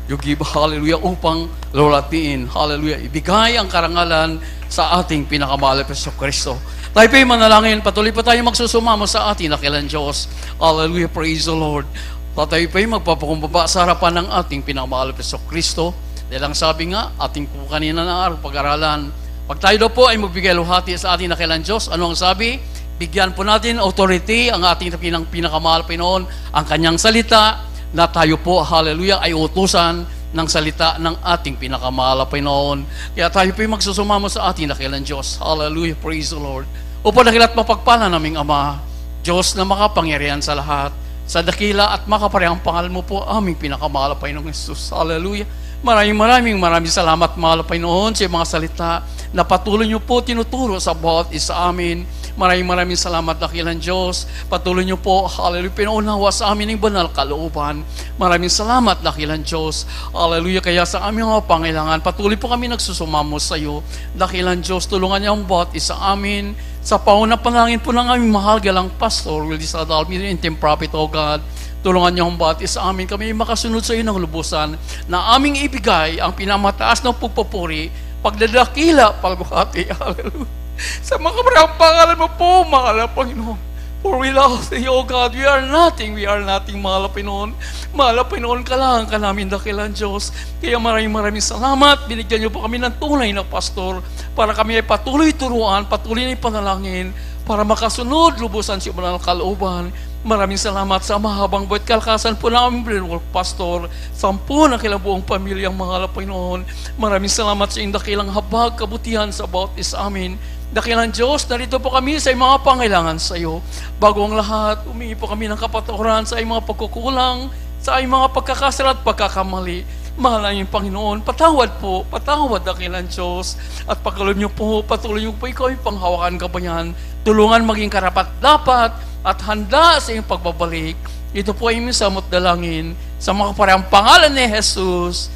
you give hallelujah upang lulatiin, hallelujah, ibigay ang karangalan sa ating pinakamahal na Kristo. Tayo po'y manalangin, patuloy pa tayo magsusumamo sa ating dakilang Diyos. Hallelujah, praise the Lord. Tayo po'y magpapakumbaba sa harapan ng ating pinakamahal na Kristo. Dahil ang sabi nga, ating po kanina na araw pag-aralan, pag tayo daw po ay magbigay luhati sa ating dakilang Diyos, ano ang sabi? Bigyan po natin authority ang ating pinakamahal Panginoon, ang kanyang salita, na tayo po, hallelujah, ay utusan ng salita ng ating pinakamahal Panginoon. Kaya tayo po magsusumamo sa ating dakilang Diyos. Hallelujah, praise the Lord. Upang dakilat mapagpala naming Ama, Diyos na makapangyarihan sa lahat, sa dakila at makaparehang pangalan mo po aming pinakamahal Panginoong Jesus. Hallelujah. Maraming salamat, mahal Panginoon, sa mga salita na patuloy niyo po tinuturo sa bawat isa amin. Maraming salamat, dakilang Diyos. Patuloy niyo po, hallelujah, pinaunawa sa amin ng banal kalooban. Maraming salamat, dakilang Diyos. Hallelujah, kaya sa aming mga pangailangan, patuloy po kami nagsusumamo sa iyo. Dakilang Diyos, tulungan niyo ang bawat isa amin. Sa pauna panangin po ng aming mahal galang Pastor Willie Sadalmi, Interim Prophet, O God. Tulungan niyo ang bawat isa amin, kami makasunod sa iyo ng lubusan, na aming ibigay ang pinamataas ng pagpupuri, pagdadakila, palbuhati, hallelujah. Sa mga maraming pangalan mo po, mahal na Panginoon. For we love thee, O God. We are nothing, mahal na Panginoon. Mahal na Panginoon, kailangan ka namin dakilang Diyos. Kaya maraming salamat. Binigyan niyo po kami ng tunay na pastor para kami ay patuloy turuan, patuloy na ipanalangin, para makasunod, lubusan siya ng kalooban. Maraming salamat sa mahabang buwat kalakasan po namin, Brother Pastor, 10 na kilang buong pamilyang mahal na Panginoon. Maraming salamat sa iyong dakilang habag, kabutihan sa bawat isa amin. Dakilang Diyos, narito po kami sa mga pangailangan sa iyo. Bago ang lahat, humingi po kami ng kapatawaran sa iyong mga pagkukulang, sa iyong mga pagkakasala at pagkakamali. Mahal na iyong Panginoon, patawad dakilang Diyos. At pagkaloob niyo po, patuloy niyo po ikaw yung panghawakan kabanyan. Tulungan maging karapat-dapat at handa sa iyong pagbabalik. Ito po ay aming samot dalangin sa mga parehang pangalan ni Jesus.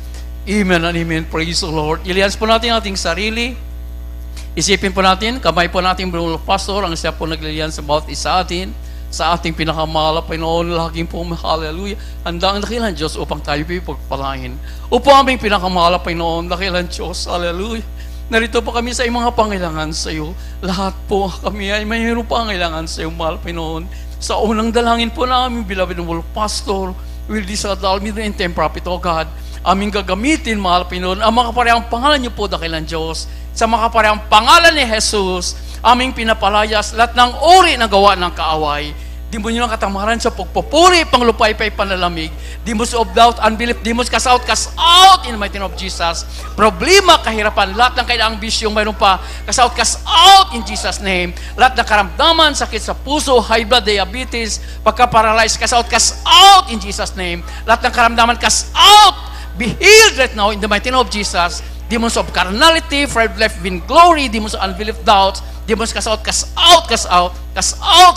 Amen and amen. Praise the Lord. Ilians po natin ating sarili. Isipin po natin, kamay po natin Brother Pastor, ang siya po naglilian sa bawat isa atin, sa ating pinakamahal na Panginoon, laging po hallelujah. Handa ang dakilang Diyos upang tayo pagpalain. Upang aming pinakamahal na Panginoon, dakilang Diyos, hallelujah. Narito po kami sa mga pangailangan sa iyo. Lahat po kami ay mayroong pangailangan sa iyo, mahal Panginoon. Sa unang dalangin po namin, beloved Pastor Willie Sadalmi, the Interim Prophet, O God, aming gagamitin, mahal Panginoon, ang makaparehang pangalan niyo po, dakilang Diyos. Sa makaparehang pangalan ni Jesus, aming pinapalayas lahat ng uri na gawa ng kaaway. Di mo nyo ng katamaran sa pagpupuri, panglupay-pay, panalamig. Demons of doubt, unbelief, demons cast out in the mighty name of Jesus. Problema, kahirapan, lahat ng kailangang bisyong mayroon pa, cast out in Jesus' name. Lahat ng karamdaman, sakit sa puso, high blood, diabetes, pagka-paralyzed, cast out in Jesus' name. Lahat ng karamdaman, cast out, be healed right now in the mighty name of Jesus. Demons of carnality, pride, life, vainglory, demons of unbelief, doubt, demons cast out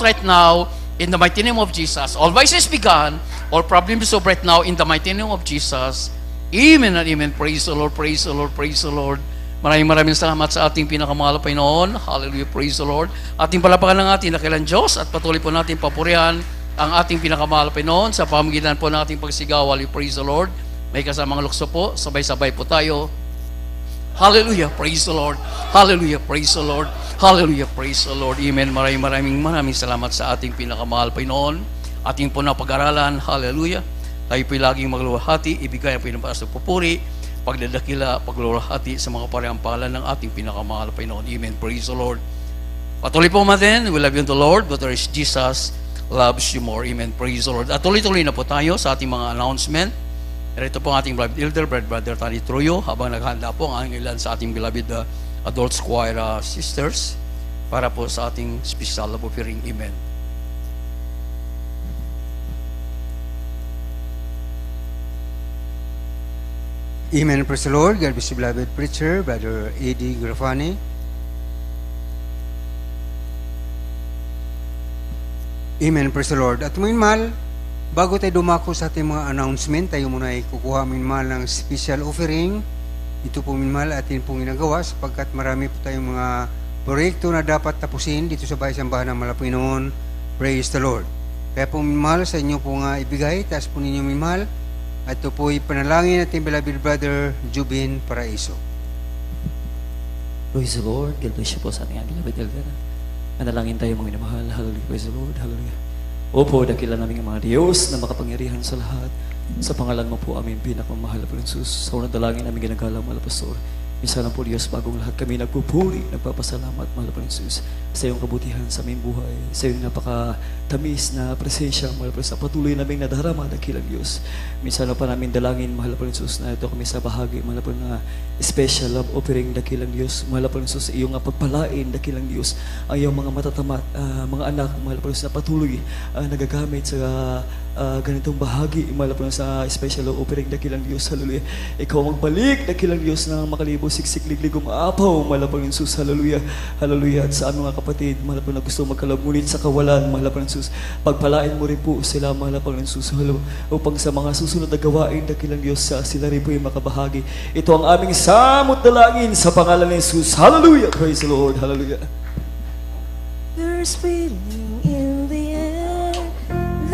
right now. In the mighty name of Jesus, all vices be gone, all problems solved right now in the mighty name of Jesus. Amen and amen. Praise the Lord, praise the Lord, praise the Lord. Maraming salamat sa ating pinakamahal na Panginoon. Hallelujah, praise the Lord. Ating palapakan ng ating dakilang Diyos at patuloy po natin papurihan ang ating pinakamahal na Panginoon sa pamamagitan po ng ating pagsigaw. Hallelujah, praise the Lord. May kasamang lukso po, sabay-sabay po tayo. Hallelujah, praise the Lord. Hallelujah, praise the Lord. Hallelujah, praise the Lord. Amen. Maraming salamat sa ating pinakamahal Panginoon. Ating po na pag-aralan. Hallelujah. Tayo po'y laging magluwalhati, ibigay ang pinapasok pupuri, pagdadakila, pagluluwalhati sa mga parehang pangalan ng ating pinakamahal Panginoon. Amen. Praise the Lord. Patuloy po natin, we love you in the Lord, but there is Jesus loves you more. Amen. Praise the Lord. At tuloy-tuloy na po tayo sa ating mga announcement. Ito po ang ating beloved elder, Brother Tani Troyo, habang naghanda po ang ilan sa ating beloved adult choir sisters para po sa ating special love offering. Amen. Amen. Praise the Lord. God bless you, beloved preacher, Brother Eddie Grafani. Amen. Praise the Lord. At minmal, bago tayo dumako sa ating mga announcement, tayo muna ay kukuha minmal ng special offering. Ito po minmal atin pong ginagawa sapagkat marami po tayong mga proyekto na dapat tapusin dito sa Bahay Sambahan ng Malapinoon. Praise the Lord. Kaya po minmal sa inyo po nga ibigay, taas po ninyo minmal. At ito po ipanalangin natin beloved brother Jubin Paraiso. Praise the Lord. God bless you po sa ating beloved elder. Manalangin tayo mga minamahal. Hallelujah. Praise the Lord. Hallelujah. Opo, dakila namin ang mga Diyos na makapangyarihan sa lahat. Sa pangalan mo po aming pinakamamahal na po ng Jesus. Sa unang dalangin namin ginagalang mga pastor. Minsan lang po Diyos, bagong lahat kami nagpupuri, nagpapasalamat mahal po ng Jesus sa iyong kabutihan sa aming buhay, sa iyong napakatamis na presensya mahal po sa patuloy naming nadarama dakilang Diyos. Minsan lang pa namin dalangin mahal po ng Jesus na ito kami sa bahagi mahal po na special love offering dakilang Diyos, mahal po ng Jesus sa iyong pagpalain dakilang Diyos ang iyong mga matatamat, mga anak mahal po ng Jesus na patuloy nagagamit sa ganitong bahagi mahal po sa special love offering dakilang Diyos. Hallelujah. Ikaw magbalik dakilang Diyos ng makalibo siksik ligligong apaw mahal po ng Jesus. Hallelujah. Hallelujah. At sa aming mga kapatid mahal po na gusto magkalabunit sa kawalan mahal po ng Jesus, pagpalain mo rin po sila mahal po ng Jesus upang sa mga susunod na gawain dakilang Diyos sila rin po yung makabahagi. Ito ang aming samot dalangin sa pangalan ni Jesus. Hallelujah. Praise the Lord. Hallelujah. There's feeling in the air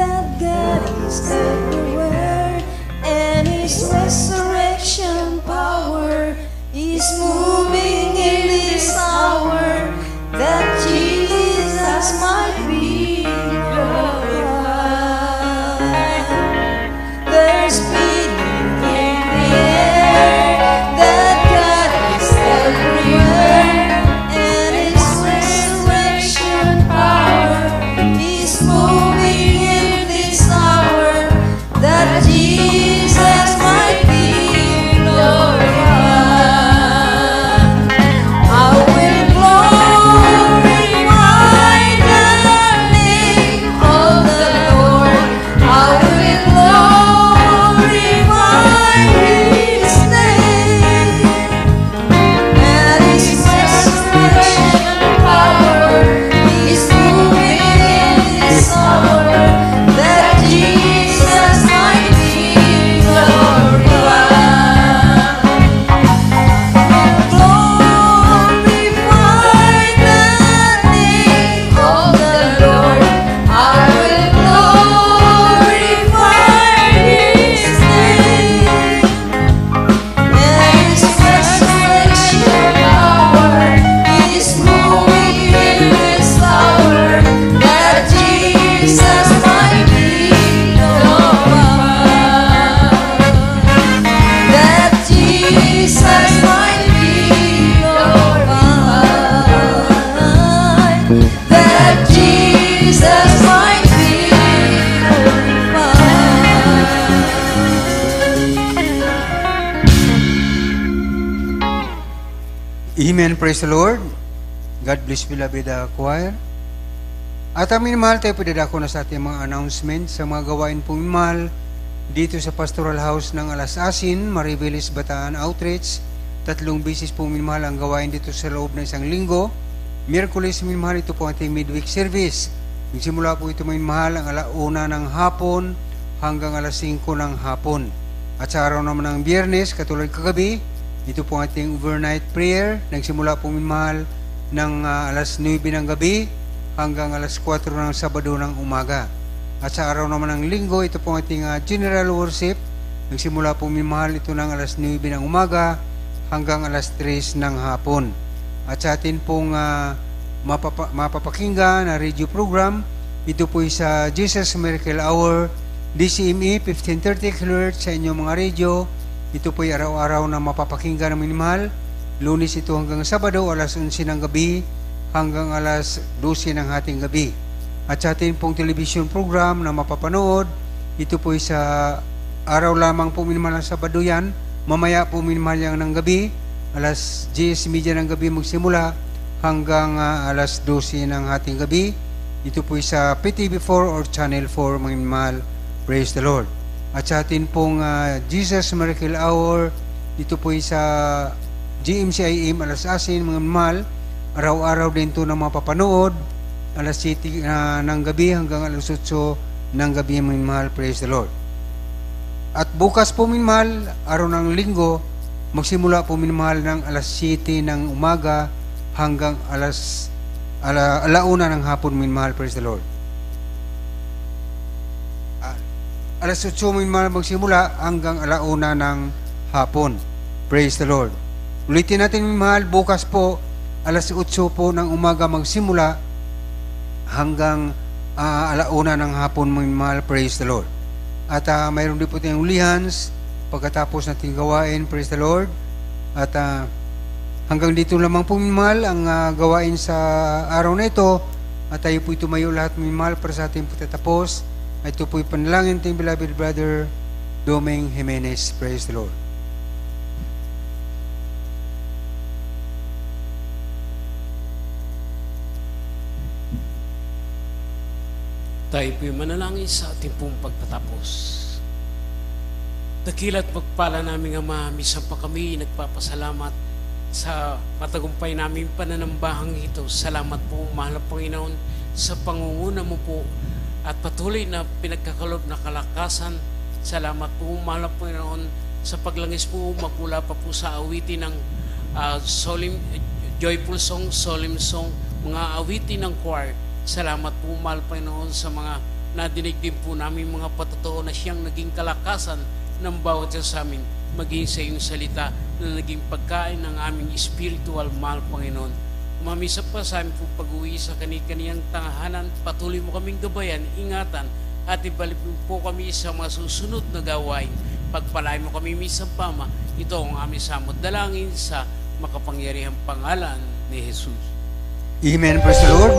that God is everywhere, and His resurrection power is moving in this hour, that Jesus might be glorified. There's feeling in the air that God is everywhere, and His resurrection power is moving in this hour, that Jesus might be glorified. I will glorify the name of the Lord. I will glorify His name, and His resurrection power is moving in this hour, that Jesus might be glorified. Glorify the name of the Lord. I will glorify His name, and His resurrection power is moving in this hour, that Jesus might be glorified. That Jesus might be glorified. That Jesus might be glorified. Amen. Praise the Lord. God bless beloved choir. At amin mahal tayo padadako na sa ating mga announcement sa mga gawain pong mahal dito sa Pastoral House ng Alas Asin, Maribeles, Bataan Outreach. 3 beses po minmahal ang gawain dito sa loob ng isang linggo. Miyerkules minmahal ito po ating midweek service. Nagsimula po ito minmahal ang 1:00 ng hapon hanggang 5:00 ng hapon. At sa araw naman ng Biyernes, katulad kagabi, ito po ating overnight prayer. Nagsimula po minmahal ng 9:00 ng gabi hanggang 4:00 ng Sabado ng umaga. At sa araw naman ng Linggo, ito po ating general worship. Nagsimula po minmahal ito ng 9:00 ng umaga hanggang 3:00 ng hapon. At sa atin pong mapapakinggan na radio program, ito po sa Jesus Miracle Hour, DCME 1530 kHz sa inyong mga radio. Ito po araw-araw na mapapakinggan ng minimahal. Lunes ito hanggang Sabado, 11:00 ng gabi hanggang alas 12 ng hating gabi. At sa ating pong television program na mapapanood, ito po sa araw lamang po minimum ng Sabado yan, mamaya po minimum yan ng gabi, alas 10:30 ng gabi magsimula hanggang alas 12 ng hating gabi. Ito po sa PTV4 or Channel 4 mga minimum. Praise the Lord. At sa atin pong Jesus Miracle Hour, dito po sa GMCIM alas 10 mga minimum. Araw-araw din ito na mapapanood, alas 7 ng gabi hanggang alas 8 ng gabi mga minimum. Praise the Lord. At bukas po minimum, araw ng linggo, magsimula po minimum ng alas 7 ng umaga hanggang alauna ng hapon minimum. Praise the Lord. Alas 8 minimum magsimula hanggang alauna ng hapon. Praise the Lord. Ulitin natin minimum, bukas po alas 8 po ng umaga magsimula hanggang alauna ng hapon minimum. Praise the Lord. At mayroon din po tayong ulihans pagkatapos natin gawain. Praise the Lord. At hanggang dito lamang po minimum ang gawain sa araw na ito. At tayo po tumayo lahat minimum para sa ating pagtatapos. Ito po'y panalangin ting beloved brother Doming Jimenez. Praise the Lord. Tayo po'y manalangin sa ating pong pagtatapos. Dakila't pagpala namin Ama, minsan pa kami nagpapasalamat sa patagumpay namin pananambahang ito. Salamat po, mahal na Panginoon, sa pangunguna mo po at patuloy na pinagkakalob na kalakasan. Salamat po, mahal na Panginoon, sa paglangis po magmula pa po sa awitin ng joyful song, solemn song, mga awitin ng choir. Salamat po, mahal Panginoon, sa mga nadinig din po namin mga patotoo na siyang naging kalakasan ng bawat isa sa amin, maging sa iyong salita na naging pagkain ng aming spiritual, mahal Panginoon. Umamisa pa sa amin po pag-uwi sa kani-kaniyang tahanan, patuloy mo kaming gabayan, ingatan, at ibalik mo po kami sa mga susunod na gawain. Pagpalain mo kami minsan pa, Ama. Ito ang aming samot dalangin sa makapangyarihang pangalan ni Jesus. Amen. Praise the Lord.